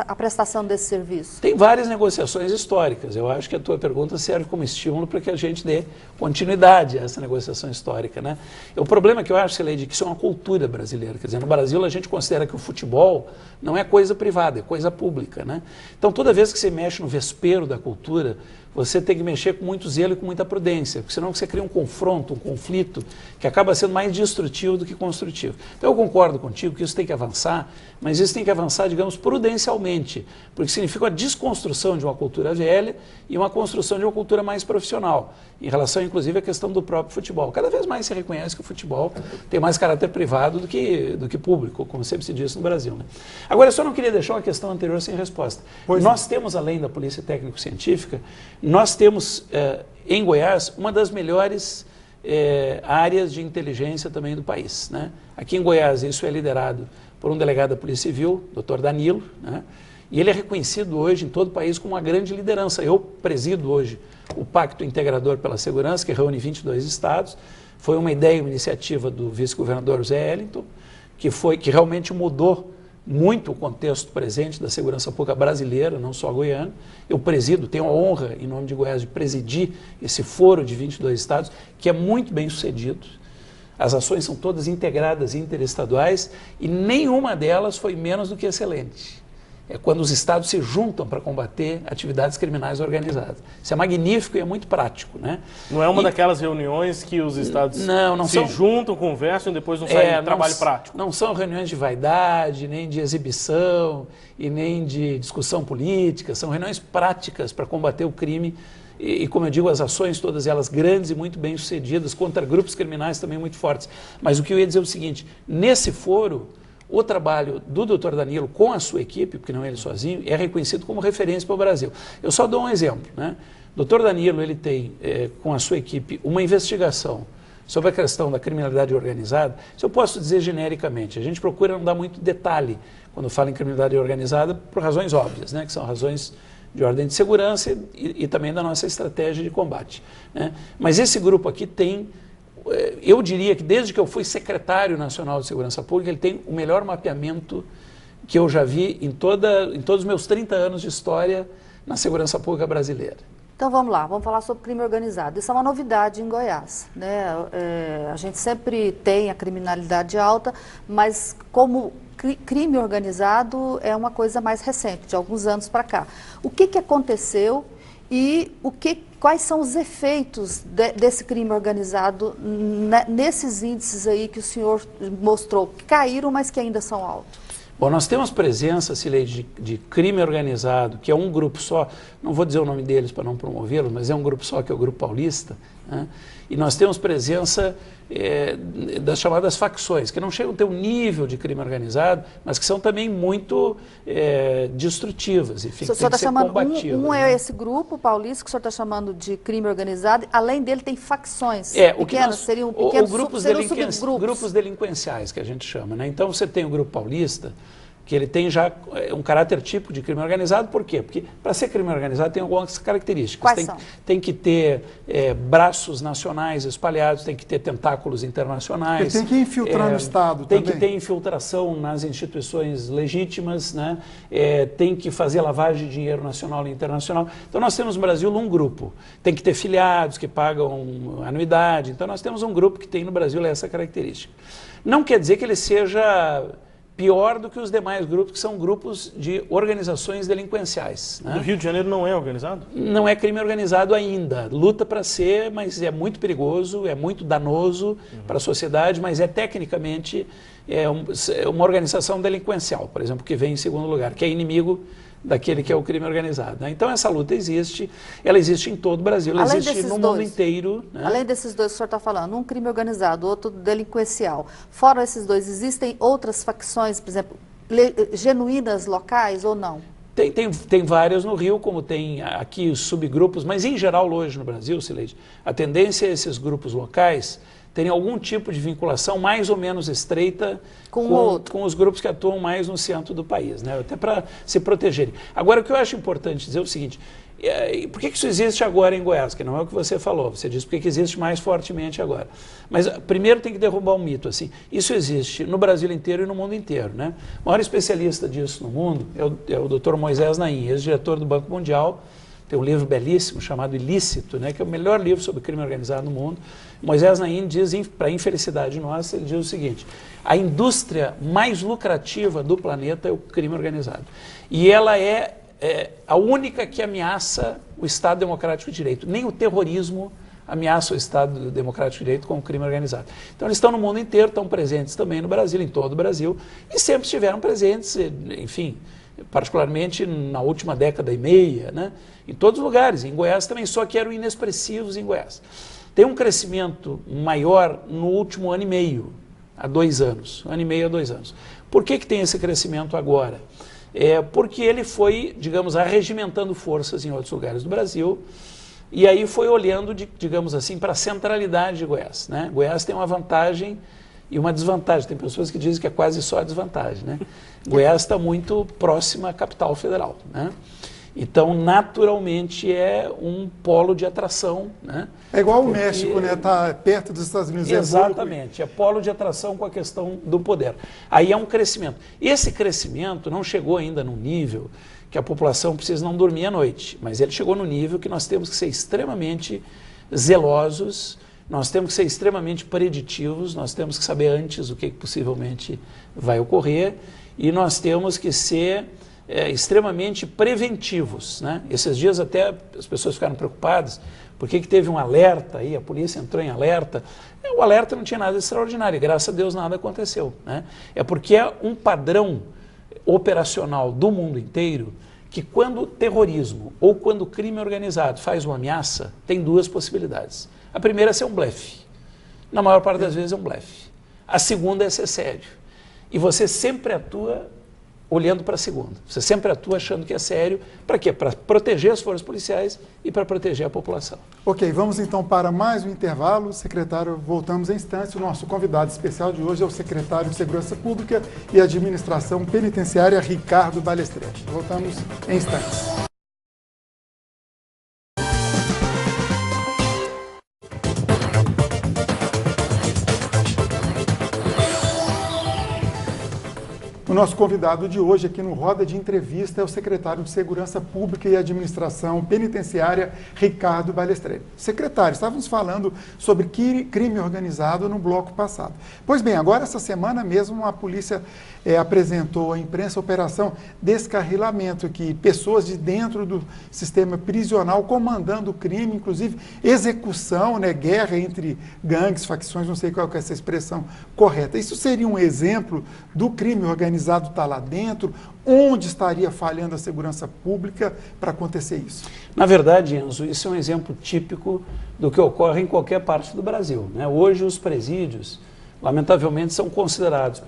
a prestação desse serviço? Tem várias negociações históricas. Eu acho que a tua pergunta serve como estímulo para que a gente dê continuidade a essa negociação histórica, né? O problema que eu acho, Sileide, que isso é uma cultura brasileira. Quer dizer, no Brasil a gente considera que o futebol não é coisa privada, é coisa pública, né? Então toda vez que você mexe no vespeiro da cultura, você tem que mexer com muito zelo e com muita prudência, porque senão você cria um confronto, um conflito, que acaba sendo mais destrutivo do que construtivo. Então eu concordo contigo que isso tem que avançar, mas isso tem que avançar, digamos, prudencialmente, porque significa a desconstrução de uma cultura velha e uma construção de uma cultura mais profissional, em relação, inclusive, à questão do próprio futebol. Cada vez mais se reconhece que o futebol tem mais caráter privado do que público, como sempre se diz no Brasil, né? Agora, eu só não queria deixar uma questão anterior sem resposta. Nós temos, além da Polícia Técnico-Científica, nós temos, em Goiás, uma das melhores áreas de inteligência também do país, né? Aqui em Goiás, isso é liderado por um delegado da Polícia Civil, Dr. Danilo, né? E ele é reconhecido hoje em todo o país como uma grande liderança. Eu presido hoje o Pacto Integrador pela Segurança, que reúne 22 estados. Foi uma ideia, uma iniciativa do vice-governador Zé Ellington, que realmente mudou muito o contexto presente da segurança pública brasileira, não só goiana. Eu presido, tenho a honra, em nome de Goiás, de presidir esse foro de 22 estados, que é muito bem sucedido. As ações são todas integradas e interestaduais e nenhuma delas foi menos do que excelente. É quando os estados se juntam para combater atividades criminais organizadas. Isso é magnífico e é muito prático, né? Não é uma daquelas reuniões que os estados se juntam, conversam e depois não sai trabalho prático. Não são reuniões de vaidade, nem de exibição e nem de discussão política. São reuniões práticas para combater o crime e, como eu digo, as ações, todas elas grandes e muito bem sucedidas, contra grupos criminais também muito fortes. Mas o que eu ia dizer é o seguinte, nesse foro, o trabalho do Dr. Danilo com a sua equipe, porque não é ele sozinho, é reconhecido como referência para o Brasil. Eu só dou um exemplo, né? Dr. Danilo, ele tem, com a sua equipe, uma investigação sobre a questão da criminalidade organizada. Se eu posso dizer genericamente, a gente procura não dar muito detalhe quando fala em criminalidade organizada, por razões óbvias, né? Que são razões de ordem de segurança e também da nossa estratégia de combate, né? Mas esse grupo aqui tem... Eu diria que desde que eu fui secretário nacional de segurança pública, ele tem o melhor mapeamento que eu já vi em todos os meus 30 anos de história na segurança pública brasileira. Então vamos lá, vamos falar sobre crime organizado. Isso é uma novidade em Goiás, né? A gente sempre tem a criminalidade alta, mas como crime organizado é uma coisa mais recente, de alguns anos para cá. O que aconteceu e quais são os efeitos desse crime organizado nesses índices aí que o senhor mostrou, que caíram, mas que ainda são altos? Bom, nós temos presença, Sileide, de crime organizado, que é um grupo só, não vou dizer o nome deles para não promovê-los, mas é um grupo só, que é o Grupo Paulista, né? E nós temos presença das chamadas facções, que não chegam a ter um nível de crime organizado, mas que são também muito destrutivas, enfim, o senhor está chamando combativas. É esse grupo paulista que o senhor está chamando de crime organizado, além dele tem facções pequenas, seriam pequenos grupos delinquenciais, que a gente chama, né? Então você tem o Grupo Paulista, que ele tem já um caráter típico de crime organizado. Por quê? Porque para ser crime organizado tem algumas características. Quais são? Tem que ter braços nacionais espalhados, tem que ter tentáculos internacionais. Ele tem que infiltrar no Estado tem também. que ter infiltração nas instituições legítimas, né? Tem que fazer lavagem de dinheiro nacional e internacional. Então nós temos no Brasil um grupo. Tem que ter filiados que pagam anuidade. Então nós temos um grupo que tem no Brasil essa característica. Não quer dizer que ele seja pior do que os demais grupos, que são grupos de organizações delinquenciais. Né? No Rio de Janeiro não é organizado? Não é crime organizado ainda. Luta para ser, mas é muito perigoso, é muito danoso para a sociedade, mas é tecnicamente uma organização delinquencial, por exemplo, que vem em segundo lugar, que é inimigo daquele que é o crime organizado. Né? Então essa luta existe, ela existe em todo o Brasil, ela existe no mundo inteiro. Né? Além desses dois que o senhor está falando, um crime organizado, outro delinquencial. Fora esses dois, existem outras facções, por exemplo, genuínas locais ou não? Tem várias no Rio, como tem aqui os subgrupos, mas em geral hoje no Brasil, Cileide, a tendência é esses grupos locais terem algum tipo de vinculação mais ou menos estreita com os grupos que atuam mais no centro do país, né? Até para se protegerem. Agora, o que eu acho importante dizer é o seguinte, por que isso existe agora em Goiás? Que não é o que você falou, você disse por que existe mais fortemente agora. Mas primeiro tem que derrubar um mito, assim, isso existe no Brasil inteiro e no mundo inteiro, né? O maior especialista disso no mundo é o Dr. Moisés Naim, ex-diretor do Banco Mundial. Tem um livro belíssimo chamado Ilícito, né, que é o melhor livro sobre crime organizado no mundo. Moisés Naim diz, para infelicidade nossa, ele diz o seguinte, a indústria mais lucrativa do planeta é o crime organizado. E ela é a única que ameaça o Estado Democrático de Direito. Nem o terrorismo ameaça o Estado Democrático de Direito com o crime organizado. Então eles estão no mundo inteiro, estão presentes também no Brasil, em todo o Brasil, e sempre estiveram presentes, enfim, particularmente na última década e meia, né? Em todos os lugares, em Goiás também, só que eram inexpressivos em Goiás. Tem um crescimento maior no último ano e meio, há 2 anos, 1 ano e meio a 2 anos. Por que tem esse crescimento agora? Porque ele foi, digamos, arregimentando forças em outros lugares do Brasil e aí foi olhando, digamos assim, para a centralidade de Goiás, né? Goiás tem uma vantagem e uma desvantagem. Tem pessoas que dizem que é quase só a desvantagem, né? Goiás está muito próxima à capital federal, né? Então, naturalmente, é um polo de atração, né? É igual o México, né? Está perto dos Estados Unidos. Exatamente, é polo de atração com a questão do poder. Aí é um crescimento. Esse crescimento não chegou ainda num nível que a população precisa não dormir à noite, mas ele chegou no nível que nós temos que ser extremamente zelosos, nós temos que ser extremamente preditivos, nós temos que saber antes o que possivelmente vai ocorrer e nós temos que ser extremamente preventivos, né? Esses dias até as pessoas ficaram preocupadas porque que teve um alerta aí, a polícia entrou em alerta. O alerta não tinha nada de extraordinário e graças a Deus nada aconteceu, né? É porque é um padrão operacional do mundo inteiro que quando terrorismo ou quando crime organizado faz uma ameaça, tem 2 possibilidades. A primeira é ser um blefe. Na maior parte das vezes é um blefe. A segunda é ser sério. E você sempre atua olhando para a segunda. Você sempre atua achando que é sério. Para quê? Para proteger as forças policiais e para proteger a população. Ok, vamos então para mais um intervalo. Secretário, voltamos em instantes. O nosso convidado especial de hoje é o secretário de Segurança Pública e Administração Penitenciária, Ricardo Balestrete. Voltamos em instantes. O nosso convidado de hoje aqui no Roda de Entrevista é o secretário de Segurança Pública e Administração Penitenciária, Ricardo Balestrete. Secretário, estávamos falando sobre crime organizado no bloco passado. Pois bem, agora essa semana mesmo a polícia apresentou à imprensa a operação Descarrilamento, que pessoas de dentro do sistema prisional comandando o crime, inclusive execução, né, guerra entre gangues, facções, não sei qual é essa expressão correta. Isso seria um exemplo do crime organizado estar lá dentro? Onde estaria falhando a segurança pública para acontecer isso? Na verdade, Enzo, isso é um exemplo típico do que ocorre em qualquer parte do Brasil, né? Hoje os presídios, lamentavelmente, são considerados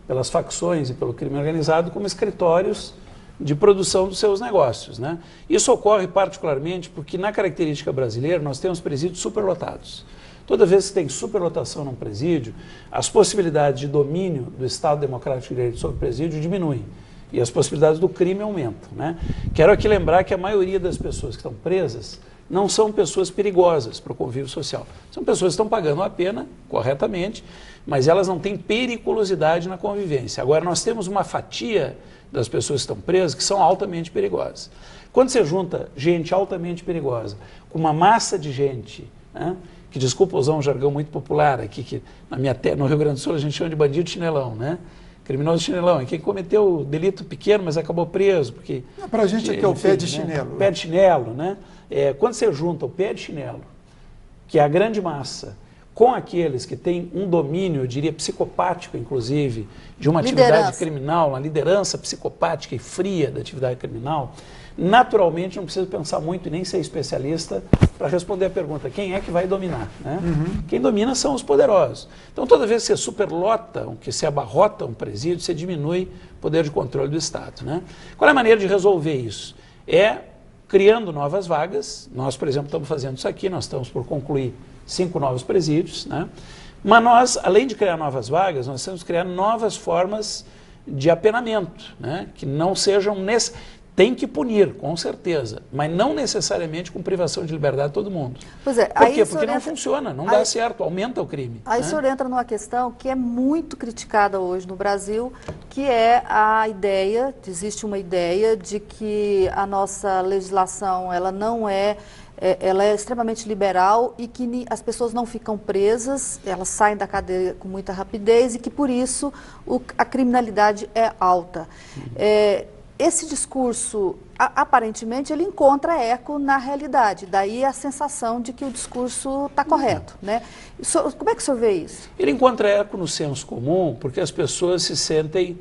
pelas facções e pelo crime organizado como escritórios de produção dos seus negócios, né? Isso ocorre particularmente porque na característica brasileira nós temos presídios superlotados. Toda vez que tem superlotação num presídio, as possibilidades de domínio do Estado Democrático de Direito sobre o presídio diminuem e as possibilidades do crime aumentam, né? Quero aqui lembrar que a maioria das pessoas que estão presas não são pessoas perigosas para o convívio social. São pessoas que estão pagando a pena corretamente, mas elas não têm periculosidade na convivência. Agora, nós temos uma fatia das pessoas que estão presas que são altamente perigosas. Quando você junta gente altamente perigosa com uma massa de gente, né, que, desculpa usar um jargão muito popular aqui, que no Rio Grande do Sul a gente chama de bandido chinelão, né? Criminoso chinelão, é quem cometeu delito pequeno, mas acabou preso. Para a gente aqui é o pé de chinelo. Né? Pé de chinelo, né? Quando você junta o pé de chinelo, que é a grande massa, com aqueles que têm um domínio, eu diria, psicopático, inclusive, de uma atividade criminal, uma liderança psicopática e fria da atividade criminal, naturalmente não precisa pensar muito e nem ser especialista para responder a pergunta, quem é que vai dominar? Né? Quem domina são os poderosos. Então, toda vez que você superlota, que você abarrota um presídio, você diminui o poder de controle do Estado. Né? Qual é a maneira de resolver isso? É criando novas vagas. Nós, por exemplo, estamos fazendo isso aqui, nós estamos por concluir 5 novos presídios, né? Mas nós, além de criar novas vagas, nós temos que criar novas formas de apenamento, né? Que não sejam... Tem que punir, com certeza, mas não necessariamente com privação de liberdade de todo mundo. Pois é, Por quê? Porque não funciona, não dá certo, aumenta o crime. Aí o senhor entra numa questão que é muito criticada hoje no Brasil, que é a ideia, existe uma ideia de que a nossa legislação ela não é, ela é extremamente liberal e que as pessoas não ficam presas, elas saem da cadeia com muita rapidez e que por isso a criminalidade é alta. Esse discurso, aparentemente, ele encontra eco na realidade. Daí a sensação de que o discurso está correto, né? Como é que o senhor vê isso? Ele encontra eco no senso comum porque as pessoas se sentem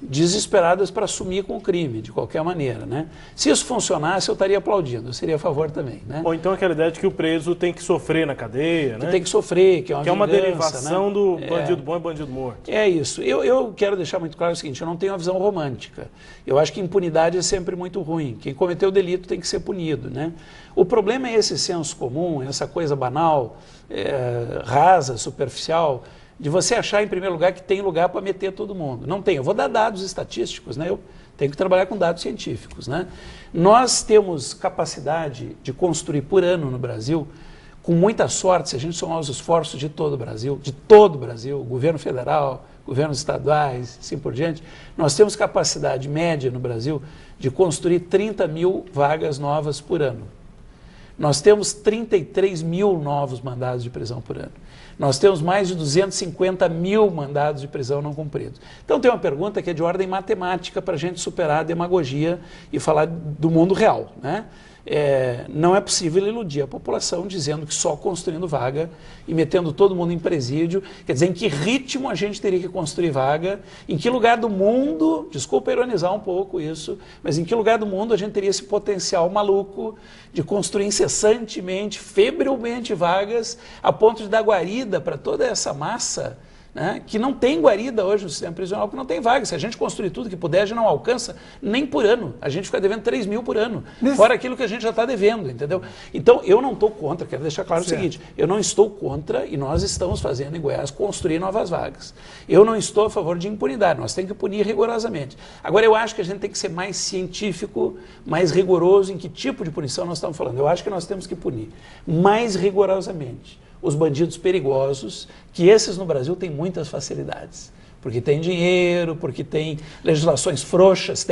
desesperadas para assumir com o crime, de qualquer maneira, né? Se isso funcionasse, eu estaria aplaudindo, eu seria a favor também, né? Ou então aquela ideia de que o preso tem que sofrer na cadeia, né? Que tem que sofrer, que é uma vingança, derivação, né? Do bandido bom e bandido morto. É isso. Eu quero deixar muito claro o seguinte, eu não tenho uma visão romântica. Eu acho que impunidade é sempre muito ruim. Quem cometeu o delito tem que ser punido, né? O problema é esse senso comum, essa coisa banal, rasa, superficial, de você achar, em primeiro lugar, que tem lugar para meter todo mundo. Não tem. Eu vou dar dados estatísticos, né? Eu tenho que trabalhar com dados científicos, né? Nós temos capacidade de construir por ano no Brasil, com muita sorte, se a gente somar os esforços de todo o Brasil, governo federal, governos estaduais, assim por diante, nós temos capacidade média no Brasil de construir 30 mil vagas novas por ano. Nós temos 33 mil novos mandados de prisão por ano. Nós temos mais de 250 mil mandados de prisão não cumpridos. Então tem uma pergunta que é de ordem matemática para a gente superar a demagogia e falar do mundo real, né? Não é possível iludir a população dizendo que só construindo vaga e metendo todo mundo em presídio, quer dizer, em que ritmo a gente teria que construir vaga, em que lugar do mundo, desculpa ironizar um pouco isso, mas em que lugar do mundo a gente teria esse potencial maluco de construir incessantemente, febrilmente vagas, a ponto de dar guarida para toda essa massa, né, que não tem guarida hoje no sistema prisional, que não tem vaga. Se a gente construir tudo que puder, a gente não alcança nem por ano. A gente fica devendo 3 mil por ano, fora aquilo que a gente já está devendo, entendeu? Então, eu não estou contra, quero deixar claro o seguinte, eu não estou contra, e nós estamos fazendo em Goiás, construir novas vagas. Eu não estou a favor de impunidade, nós temos que punir rigorosamente. Agora, eu acho que a gente tem que ser mais científico, mais rigoroso em que tipo de punição nós estamos falando. Eu acho que nós temos que punir mais rigorosamente os bandidos perigosos, que esses no Brasil têm muitas facilidades. Porque tem dinheiro, porque tem legislações frouxas,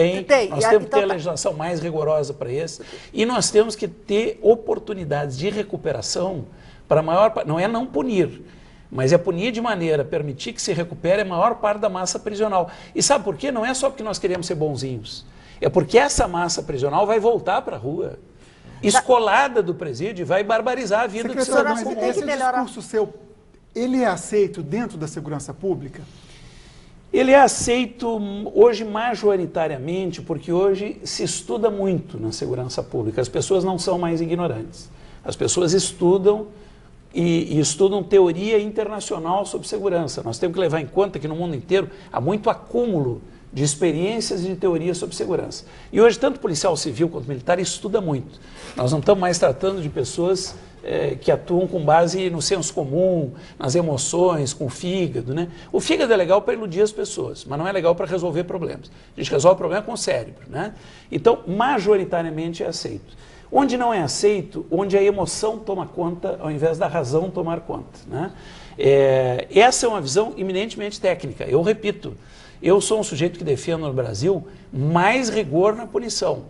nós temos que ter a legislação mais rigorosa para esse. E nós temos que ter oportunidades de recuperação para a maior parte, não é não punir, mas é punir de maneira a permitir que se recupere a maior parte da massa prisional. E sabe por quê? Não é só porque nós queremos ser bonzinhos, é porque essa massa prisional vai voltar para a rua, escolada do presídio, vai barbarizar a vida do cidadão comum. Esse discurso seu, ele é aceito dentro da segurança pública? Ele é aceito hoje majoritariamente porque hoje se estuda muito na segurança pública. As pessoas não são mais ignorantes. As pessoas estudam e estudam teoria internacional sobre segurança. Nós temos que levar em conta que no mundo inteiro há muito acúmulo de experiências e de teorias sobre segurança. E hoje tanto policial civil quanto militar estuda muito. Nós não estamos mais tratando de pessoas que atuam com base no senso comum, nas emoções, com o fígado, né? O fígado é legal para iludir as pessoas, mas não é legal para resolver problemas. A gente resolve o problema com o cérebro, né? Então, majoritariamente é aceito. Onde não é aceito, onde a emoção toma conta ao invés da razão tomar conta, né? Essa é uma visão eminentemente técnica. Eu repito, eu sou um sujeito que defendo no Brasil mais rigor na punição,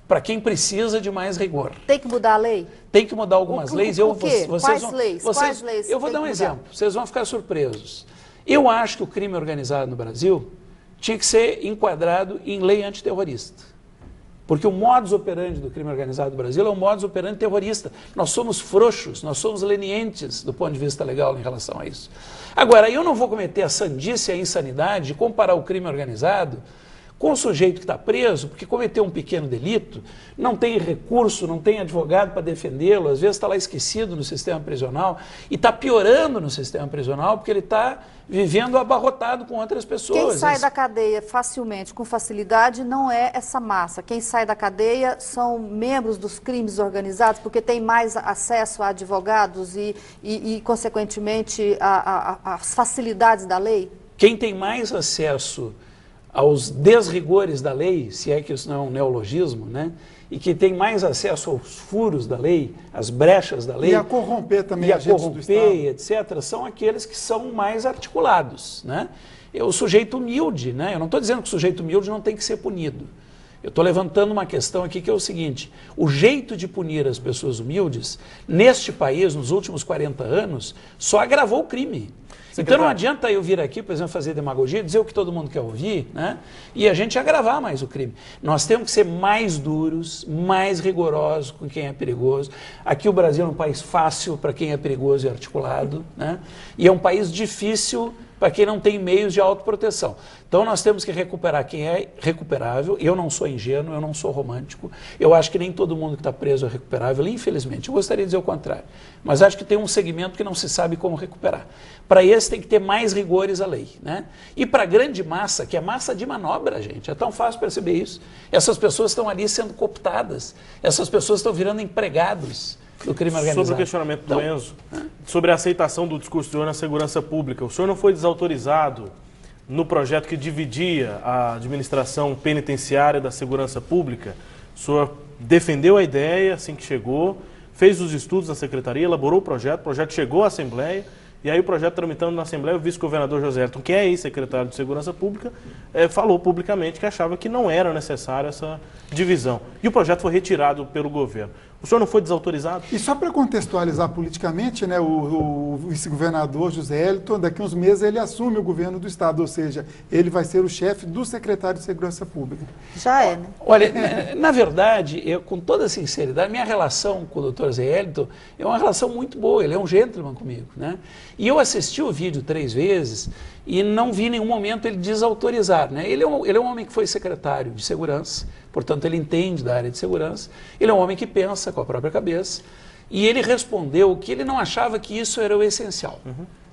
para quem precisa de mais rigor. Tem que mudar a lei? Tem que mudar algumas leis. O quê? Quais leis? Eu vou dar um exemplo, vocês vão ficar surpresos. Eu acho que o crime organizado no Brasil tinha que ser enquadrado em lei antiterrorista. Porque o modus operandi do crime organizado no Brasil é um modus operandi terrorista. Nós somos frouxos, nós somos lenientes do ponto de vista legal em relação a isso. Agora, eu não vou cometer a sandice e a insanidade de comparar o crime organizado com o sujeito que está preso, porque cometeu um pequeno delito, não tem recurso, não tem advogado para defendê-lo, às vezes está lá esquecido no sistema prisional e está piorando no sistema prisional porque ele está vivendo abarrotado com outras pessoas. Quem sai da cadeia facilmente, com facilidade, não é essa massa. Quem sai da cadeia são membros dos crimes organizados, porque tem mais acesso a advogados e consequentemente, às facilidades da lei? Quem tem mais acesso aos desrigores da lei, se é que isso não é um neologismo, né? E que tem mais acesso aos furos da lei, às brechas da lei. E a corromper também agentes do Estado. Etc., são aqueles que são mais articulados, né? O sujeito humilde, né? Eu não estou dizendo que o sujeito humilde não tem que ser punido. Eu estou levantando uma questão aqui que é o seguinte: o jeito de punir as pessoas humildes, neste país, nos últimos 40 anos, só agravou o crime. Então não adianta eu vir aqui, por exemplo, fazer demagogia, dizer o que todo mundo quer ouvir, né? E a gente agravar mais o crime. Nós temos que ser mais duros, mais rigorosos com quem é perigoso. Aqui o Brasil é um país fácil para quem é perigoso e articulado, né? E é um país difícil para quem não tem meios de autoproteção. Então nós temos que recuperar quem é recuperável. Eu não sou ingênuo, eu não sou romântico. Eu acho que nem todo mundo que está preso é recuperável, infelizmente. Eu gostaria de dizer o contrário. Mas acho que tem um segmento que não se sabe como recuperar. Para esse tem que ter mais rigores à lei, né? E para a grande massa, que é massa de manobra, gente, é tão fácil perceber isso. Essas pessoas estão ali sendo cooptadas, essas pessoas estão virando empregados do crime organizado. Sobre o questionamento do Enzo, sobre a aceitação do discurso de senhor na segurança pública, o senhor não foi desautorizado no projeto que dividia a administração penitenciária da segurança pública? O senhor defendeu a ideia assim que chegou, fez os estudos na secretaria, elaborou o projeto chegou à Assembleia, e aí o projeto tramitando na Assembleia, o vice-governador José Ayrton, que é ex-secretário de Segurança Pública, falou publicamente que achava que não era necessária essa divisão. E o projeto foi retirado pelo governo. O senhor não foi desautorizado? E só para contextualizar politicamente, né, o vice-governador José Ayrton, daqui a uns meses ele assume o governo do Estado, ou seja, ele vai ser o chefe do secretário de Segurança Pública. Já é, né? Olha, na verdade, eu, com toda sinceridade, minha relação com o doutor José Ayrton é uma relação muito boa, ele é um gentleman comigo, né? E eu assisti o vídeo 3 vezes e não vi em nenhum momento ele desautorizar, né? Ele é um homem que foi secretário de Segurança, portanto ele entende da área de segurança, ele é um homem que pensa com a própria cabeça e ele respondeu que ele não achava que isso era o essencial.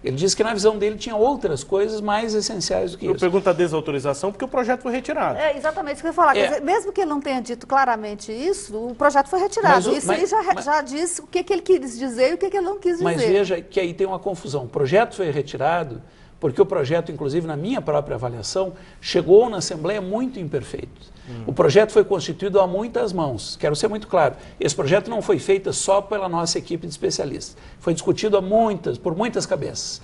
Ele disse que na visão dele tinha outras coisas mais essenciais do que isso. Eu pergunto a desautorização porque o projeto foi retirado. É exatamente isso que eu ia falar. Quer dizer, mesmo que ele não tenha dito claramente isso, o projeto foi retirado. Isso aí já disse o que ele quis dizer e o que ele não quis dizer. Mas veja que aí tem uma confusão. O projeto foi retirado porque o projeto, inclusive na minha própria avaliação, chegou na Assembleia muito imperfeito. O projeto foi constituído a muitas mãos. Quero ser muito claro, esse projeto não foi feito só pela nossa equipe de especialistas. Foi discutido por muitas cabeças.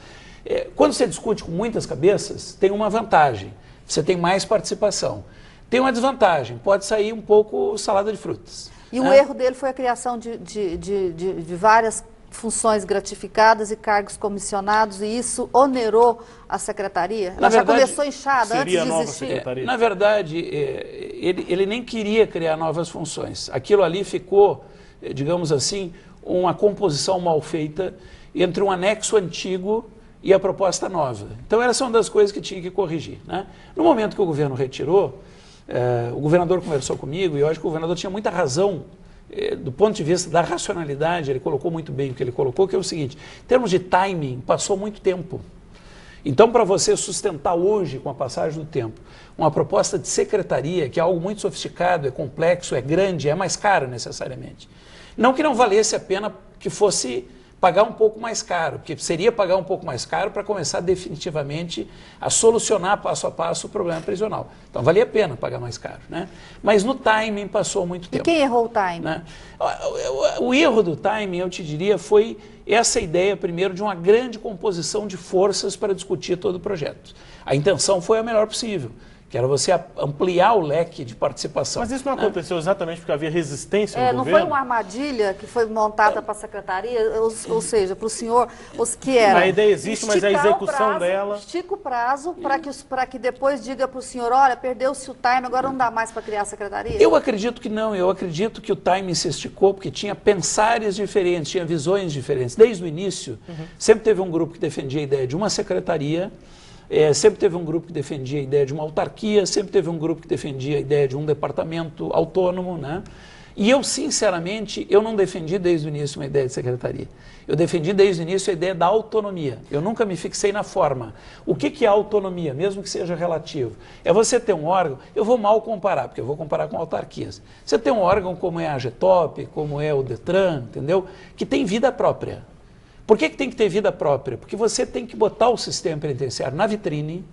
Quando você discute com muitas cabeças, tem uma vantagem. Você tem mais participação. Tem uma desvantagem, pode sair um pouco salada de frutas. E o erro dele foi a criação de várias funções gratificadas e cargos comissionados, e isso onerou a secretaria? Ela já começou inchada antes de existir? Na verdade, ele nem queria criar novas funções. Aquilo ali ficou, digamos assim, uma composição mal feita entre um anexo antigo e a proposta nova. Então, essa é uma das coisas que tinha que corrigir, né? No momento que o governo retirou, o governador conversou comigo e eu acho que o governador tinha muita razão do ponto de vista da racionalidade. Ele colocou muito bem o que ele colocou, que é o seguinte: em termos de timing, passou muito tempo. Então, para você sustentar hoje, com a passagem do tempo, uma proposta de secretaria, que é algo muito sofisticado, é complexo, é grande, é mais caro necessariamente. Não que não valesse a pena que fosse pagar um pouco mais caro, porque seria pagar um pouco mais caro para começar definitivamente a solucionar passo a passo o problema prisional. Então valia a pena pagar mais caro, né? Mas no timing passou muito tempo. E quem errou o timing? Né? O erro do timing, eu te diria, foi essa ideia, primeiro, de uma grande composição de forças para discutir todo o projeto. A intenção foi a melhor possível, que era você ampliar o leque de participação. Mas isso não aconteceu exatamente porque havia resistência no não governo? foi uma armadilha que foi montada para a secretaria, ou seja, para o senhor, que era... A ideia existe, mas a execução dela... Estica o prazo para que depois diga para o senhor, olha, perdeu-se o time, agora não dá mais para criar a secretaria? Eu acredito que não, eu acredito que o timing se esticou porque tinha pensares diferentes, tinha visões diferentes. Desde o início, sempre teve um grupo que defendia a ideia de uma secretaria, sempre teve um grupo que defendia a ideia de uma autarquia, sempre teve um grupo que defendia a ideia de um departamento autônomo, né? E eu, sinceramente, eu não defendi desde o início uma ideia de secretaria. Eu defendi desde o início a ideia da autonomia. Eu nunca me fixei na forma. O que é autonomia, mesmo que seja relativo? É você ter um órgão, eu vou mal comparar, porque eu vou comparar com autarquias. Você tem um órgão como é a AGETOP, como é o DETRAN, entendeu? Que tem vida própria. Por que tem que ter vida própria? Porque você tem que botar o sistema penitenciário na vitrine,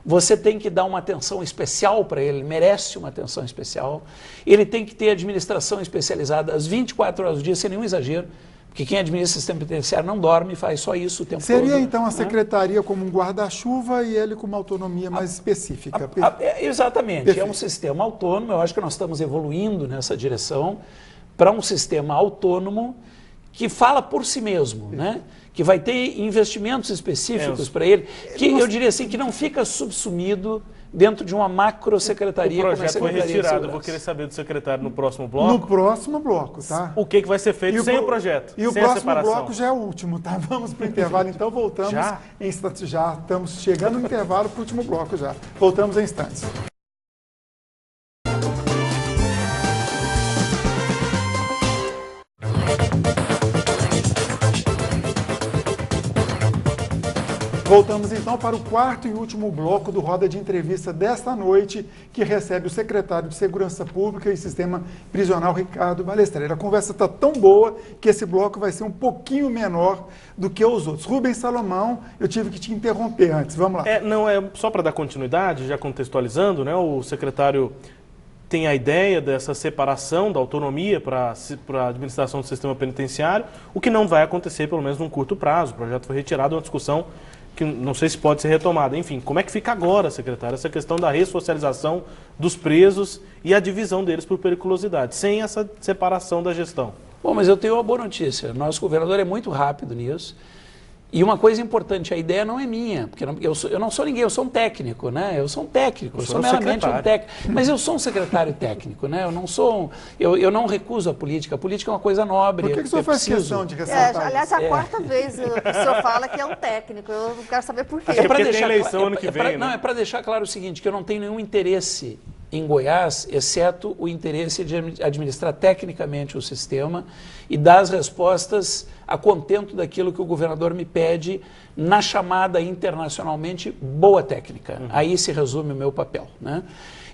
você tem que dar uma atenção especial para ele, merece uma atenção especial, ele tem que ter administração especializada às 24 horas do dia, sem nenhum exagero, porque quem administra o sistema penitenciário não dorme, faz só isso o tempo todo. Seria então a secretaria como um guarda-chuva e ele com uma autonomia mais específica. Exatamente, perfeito. É um sistema autônomo, eu acho que nós estamos evoluindo nessa direção para um sistema autônomo que fala por si mesmo, né? Que vai ter investimentos específicos para ele, que eu diria assim, que não fica subsumido dentro de uma macro-secretaria. O projeto foi retirado, eu vou querer saber do secretário no próximo bloco. No próximo bloco, tá? O que vai ser feito sem o projeto, e o próximo bloco já é o último, tá? Vamos para o intervalo, então voltamos em instantes. Já estamos chegando no intervalo para o último bloco já. Voltamos em instantes. Voltamos então para o quarto e último bloco do Roda de Entrevista desta noite, que recebe o secretário de Segurança Pública e Sistema Prisional, Ricardo Balestreira. A conversa está tão boa que esse bloco vai ser um pouquinho menor do que os outros. Rubens Salomão, eu tive que te interromper antes, vamos lá. Só para dar continuidade, já contextualizando, né, o secretário tem a ideia dessa separação da autonomia para a administração do sistema penitenciário, o que não vai acontecer, pelo menos num curto prazo. O projeto foi retirado, uma discussão que não sei se pode ser retomada. Enfim, como é que fica agora, secretário, essa questão da ressocialização dos presos e a divisão deles por periculosidade, sem essa separação da gestão? Bom, mas eu tenho uma boa notícia. Nosso governador é muito rápido nisso. E uma coisa importante, a ideia não é minha, porque eu não sou ninguém, eu sou um técnico, né? Eu sou um técnico, eu sou meramente um técnico. Mas eu sou um secretário técnico, né? Eu não sou, eu não recuso a política é uma coisa nobre. Por que o senhor faz questão de ressaltar? Aliás, é a quarta vez que o senhor fala que é um técnico, eu não quero saber por quê. É porque tem eleição ano que vem, Não, é para deixar claro o seguinte, que eu não tenho nenhum interesse em Goiás, exceto o interesse de administrar tecnicamente o sistema e dar as respostas a contento daquilo que o governador me pede na chamada internacionalmente boa técnica. Aí se resume o meu papel, né?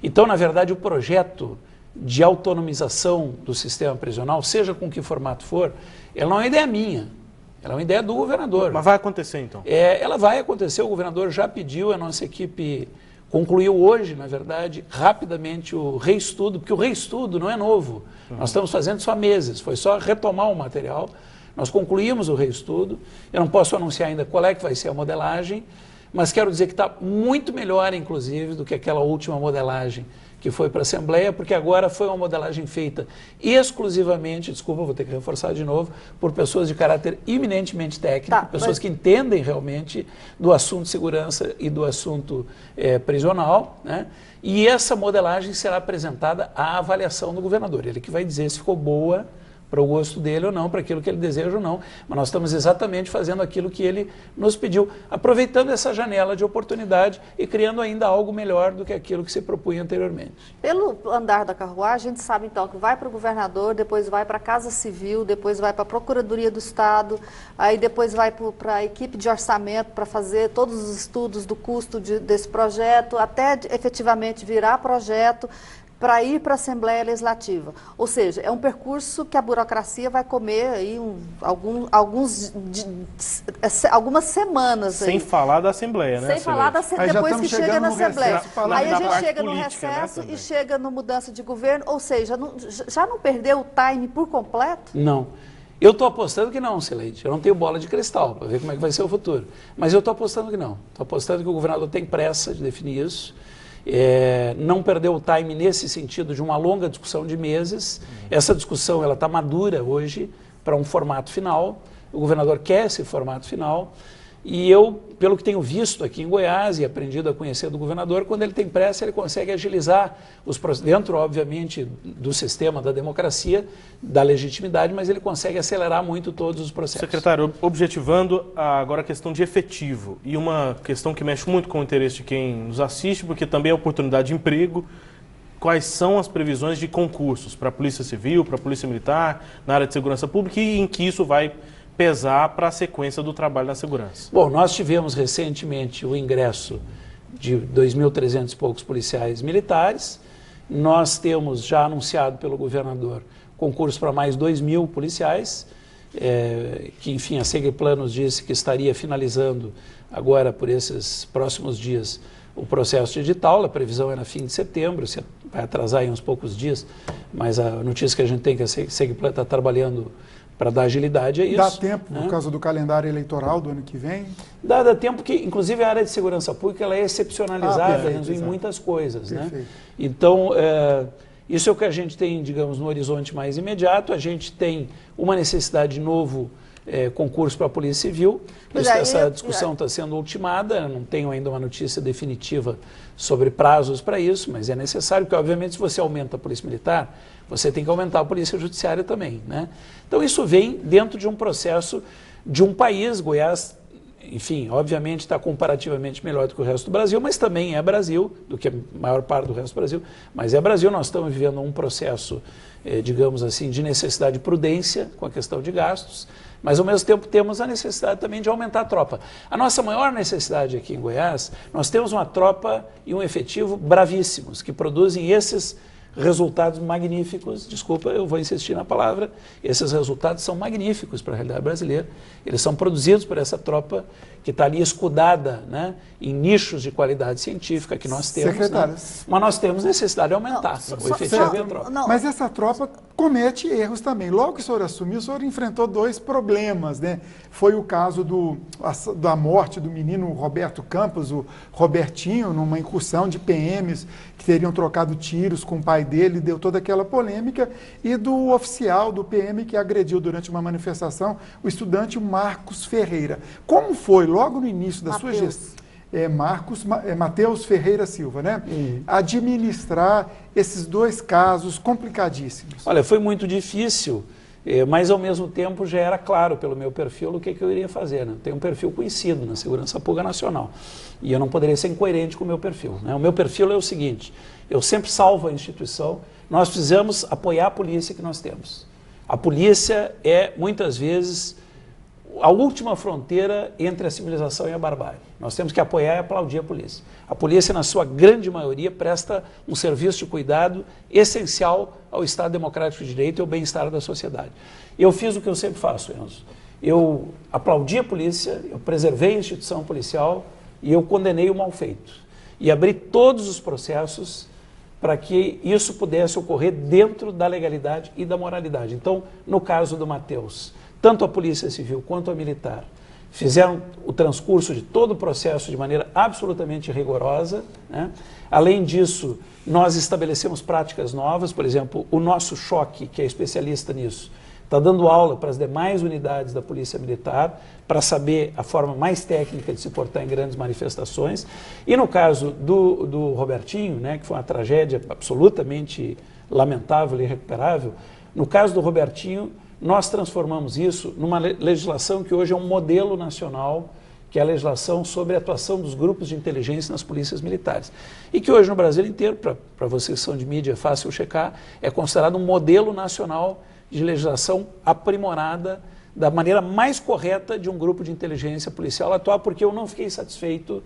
Então, na verdade, o projeto de autonomização do sistema prisional, seja com que formato for, ela não é uma ideia minha, ela é uma ideia do governador. Mas vai acontecer, então? Ela vai acontecer, o governador já pediu, a nossa equipe concluiu hoje, na verdade, rapidamente o reestudo, porque o reestudo não é novo. Nós estamos fazendo só meses, foi só retomar o material. Nós concluímos o reestudo. Eu não posso anunciar ainda qual é que vai ser a modelagem, mas quero dizer que está muito melhor, inclusive, do que aquela última modelagem que foi para a Assembleia, porque agora foi uma modelagem feita exclusivamente, desculpa, vou ter que reforçar de novo, por pessoas de caráter eminentemente técnico, pessoas que entendem realmente do assunto de segurança e do assunto prisional, né? E essa modelagem será apresentada à avaliação do governador. Ele que vai dizer se ficou boa para o gosto dele ou não, para aquilo que ele deseja ou não. Mas nós estamos exatamente fazendo aquilo que ele nos pediu, aproveitando essa janela de oportunidade e criando ainda algo melhor do que aquilo que se propunha anteriormente. Pelo andar da carruagem, a gente sabe então que vai para o governador, depois vai para a Casa Civil, depois vai para a Procuradoria do Estado, aí depois vai para a equipe de orçamento para fazer todos os estudos do custo desse projeto, até efetivamente virar projeto. para ir para a Assembleia Legislativa. Ou seja, é um percurso que a burocracia vai comer aí algumas semanas. Sem aí. falar da Assembleia, né? Sem falar da Assembleia, depois que chega na Assembleia. Aí a gente chega no recesso e chega no mudança de governo, ou seja, já não perdeu o time por completo? Não. Eu estou apostando que não, Cileide. Eu não tenho bola de cristal para ver como é que vai ser o futuro. Mas eu estou apostando que não. Estou apostando que o governador tem pressa de definir isso. Não perdeu o time nesse sentido de uma longa discussão de meses. Essa discussão ela está madura hoje para um formato final. O governador quer esse formato final. E eu, pelo que tenho visto aqui em Goiás e aprendido a conhecer do governador, quando ele tem pressa, ele consegue agilizar os processos, dentro, obviamente, do sistema da democracia, da legitimidade, mas ele consegue acelerar muito todos os processos. Secretário, objetivando agora a questão de efetivo, e uma questão que mexe muito com o interesse de quem nos assiste, porque também é oportunidade de emprego. Quais são as previsões de concursos para a Polícia Civil, para a Polícia Militar, na área de segurança pública, e em que isso vai pesar para a sequência do trabalho na segurança? Bom, nós tivemos recentemente o ingresso de 2.300 e poucos policiais militares. Nós temos já anunciado pelo governador concurso para mais 2.000 policiais, que, enfim, a Segplanos disse que estaria finalizando agora, por esses próximos dias, o processo de edital. A previsão é na fim de setembro, vai atrasar aí uns poucos dias, mas a notícia que a gente tem é que a Segplan está trabalhando para dar agilidade a isso. Dá tempo, por causa do calendário eleitoral do ano que vem? Dá tempo que, inclusive, a área de segurança pública ela é excepcionalizada em muitas coisas. Né? Então, isso é o que a gente tem, digamos, no horizonte mais imediato. A gente tem uma necessidade de novo concurso para a Polícia Civil. Essa discussão está sendo ultimada, não tenho ainda uma notícia definitiva sobre prazos para isso, mas é necessário, porque, obviamente, se você aumenta a Polícia Militar, você tem que aumentar a Polícia Judiciária também. Né? Então, isso vem dentro de um processo de um país. Goiás, enfim, obviamente está comparativamente melhor do que o resto do Brasil, mas também é Brasil, do que a maior parte do resto do Brasil, mas é Brasil. Nós estamos vivendo um processo, digamos assim, de necessidade de prudência com a questão de gastos, mas ao mesmo tempo temos a necessidade também de aumentar a tropa. A nossa maior necessidade aqui em Goiás, nós temos uma tropa e um efetivo bravíssimos, que produzem esses resultados magníficos. Desculpa, eu vou insistir na palavra. Esses resultados são magníficos para a realidade brasileira. Eles são produzidos por essa tropa que está ali escudada, né, em nichos de qualidade científica que nós temos. Secretário, né? Mas nós temos necessidade de aumentar o efetivo e a tropa. Mas essa tropa comete erros também. Logo que o senhor assumiu, o senhor enfrentou dois problemas, né? Foi o caso da morte do menino Roberto Campos, o Robertinho, numa incursão de PMs que teriam trocado tiros com o pai dele, deu toda aquela polêmica, e do oficial do PM que agrediu durante uma manifestação o estudante Marcos Ferreira. Como foi, logo no início da sua gestão, Matheus Ferreira Silva, né? Administrar esses dois casos complicadíssimos? Olha, foi muito difícil, mas ao mesmo tempo já era claro pelo meu perfil o que eu iria fazer. Né? Eu tenho um perfil conhecido na Segurança Pública Nacional e eu não poderia ser incoerente com o meu perfil. Né? O meu perfil é o seguinte: eu sempre salvo a instituição. Nós precisamos apoiar a polícia que nós temos. A polícia é, muitas vezes, a última fronteira entre a civilização e a barbárie. Nós temos que apoiar e aplaudir a polícia. A polícia, na sua grande maioria, presta um serviço de cuidado essencial ao Estado Democrático de Direito e ao bem-estar da sociedade. Eu fiz o que eu sempre faço, Enzo. Eu aplaudi a polícia, eu preservei a instituição policial e eu condenei o mal feito. E abri todos os processos para que isso pudesse ocorrer dentro da legalidade e da moralidade. Então, no caso do Matheus, tanto a Polícia Civil quanto a Militar fizeram o transcurso de todo o processo de maneira absolutamente rigorosa. Né? Além disso, nós estabelecemos práticas novas. Por exemplo, o nosso choque, que é especialista nisso, está dando aula para as demais unidades da Polícia Militar para saber a forma mais técnica de se portar em grandes manifestações. E no caso do Robertinho, né, que foi uma tragédia absolutamente lamentável e irrecuperável, no caso do Robertinho, nós transformamos isso numa legislação que hoje é um modelo nacional, que é a legislação sobre a atuação dos grupos de inteligência nas polícias militares. E que hoje no Brasil inteiro, para vocês que são de mídia, é fácil checar, é considerado um modelo nacional de legislação aprimorada da maneira mais correta de um grupo de inteligência policial atuar, porque eu não fiquei satisfeito,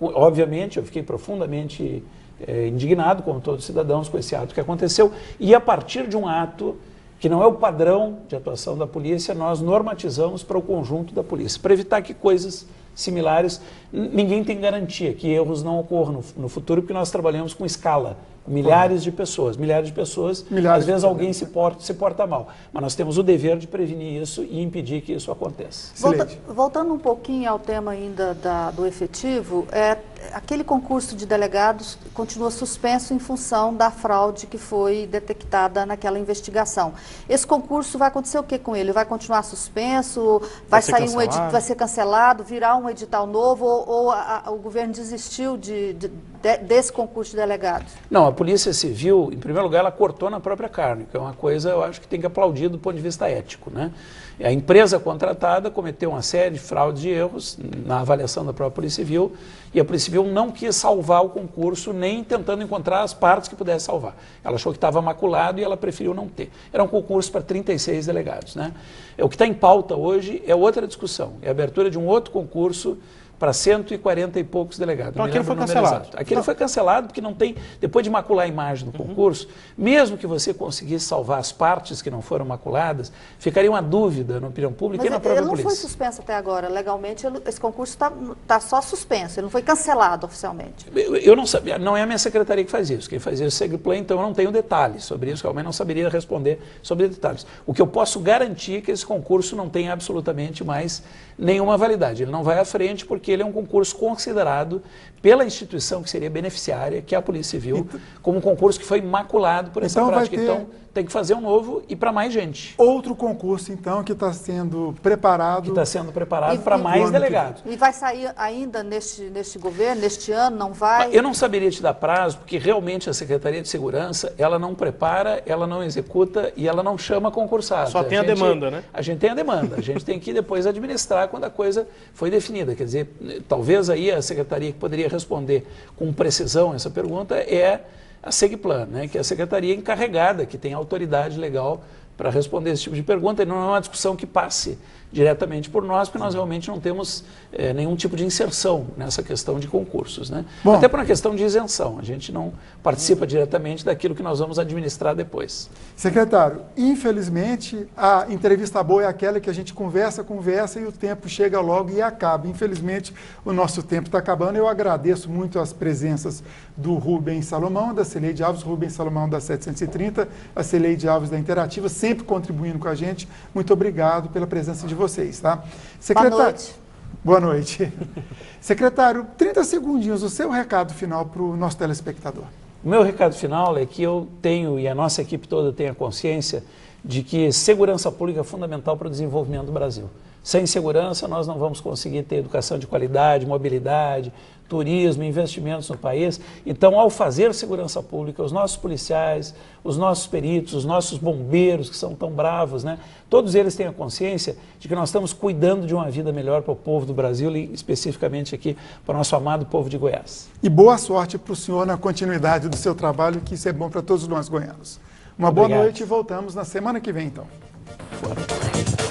obviamente, eu fiquei profundamente indignado, como todos os cidadãos, com esse ato que aconteceu. E a partir de um ato que não é o padrão de atuação da polícia, nós normatizamos para o conjunto da polícia, para evitar que coisas similares, ninguém tem garantia que erros não ocorram no futuro, porque nós trabalhamos com escala, com milhares de pessoas, às vezes alguém se porta mal, mas nós temos o dever de prevenir isso e impedir que isso aconteça. Voltando um pouquinho ao tema ainda do efetivo, aquele concurso de delegados continua suspenso em função da fraude que foi detectada naquela investigação. Esse concurso vai acontecer o que com ele? Vai continuar suspenso? Vai sair vai ser cancelado? Virar um edital novo? Ou o governo desistiu desse concurso de delegados? Não, a Polícia Civil, em primeiro lugar, ela cortou na própria carne, que é uma coisa, eu acho que tem que aplaudir do ponto de vista ético, né? A empresa contratada cometeu uma série de fraudes e erros na avaliação da própria Polícia Civil, e a Polícia Civil não quis salvar o concurso, nem tentando encontrar as partes que pudesse salvar. Ela achou que estava maculado e ela preferiu não ter. Era um concurso para 36 delegados, né? O que está em pauta hoje é outra discussão, é a abertura de um outro concurso para 140 e poucos delegados. Então aquele foi cancelado. Aquele foi cancelado porque não tem, depois de macular a imagem do concurso, mesmo que você conseguisse salvar as partes que não foram maculadas, ficaria uma dúvida na opinião pública e na própria polícia. Ele não foi suspenso até agora. Legalmente, esse concurso está só suspenso, ele não foi cancelado oficialmente. Eu não sabia, não é a minha secretaria que faz isso. Quem faz isso é o Segplan, então eu não tenho detalhes sobre isso, realmente não saberia responder sobre detalhes. O que eu posso garantir é que esse concurso não tem absolutamente mais nenhuma validade. Ele não vai à frente porque ele é um concurso considerado pela instituição que seria beneficiária, que é a Polícia Civil, como um concurso que foi maculado por essa prática. Então, tem que fazer um novo e para mais gente. Outro concurso, então, que está sendo preparado. Que está sendo preparado para mais delegados. E vai sair ainda neste governo, neste ano, não vai? Eu não saberia te dar prazo, porque realmente a Secretaria de Segurança, ela não prepara, ela não executa e ela não chama concursado. Só tem a demanda, né? A gente tem a demanda, a gente tem que depois administrar quando a coisa foi definida. Quer dizer, talvez aí a Secretaria que poderia responder com precisão essa pergunta é a Segplan, né, que é a secretaria encarregada, que tem autoridade legal para responder esse tipo de pergunta, e não é uma discussão que passe diretamente por nós, porque nós realmente não temos nenhum tipo de inserção nessa questão de concursos, né? Bom, até por uma questão de isenção, a gente não participa diretamente daquilo que nós vamos administrar depois. Secretário, infelizmente a entrevista boa é aquela que a gente conversa e o tempo chega logo e acaba. Infelizmente o nosso tempo está acabando. Eu agradeço muito as presenças do Rubens Salomão, da Celeide Alves, Rubens Salomão da 730, a Celeide Alves da Interativa, sempre contribuindo com a gente. Muito obrigado pela presença de vocês, tá? Secretário, boa noite. Boa noite. Secretário, 30 segundinhos, o seu recado final para o nosso telespectador. O meu recado final é que eu tenho, e a nossa equipe toda tem a consciência, de que segurança pública é fundamental para o desenvolvimento do Brasil. Sem segurança, nós não vamos conseguir ter educação de qualidade, mobilidade, turismo, investimentos no país. Então, ao fazer segurança pública, os nossos policiais, os nossos peritos, os nossos bombeiros, que são tão bravos, né? Todos eles têm a consciência de que nós estamos cuidando de uma vida melhor para o povo do Brasil e especificamente aqui para o nosso amado povo de Goiás. E boa sorte para o senhor na continuidade do seu trabalho, que isso é bom para todos nós goianos. Uma boa noite e voltamos na semana que vem, então. Boa noite.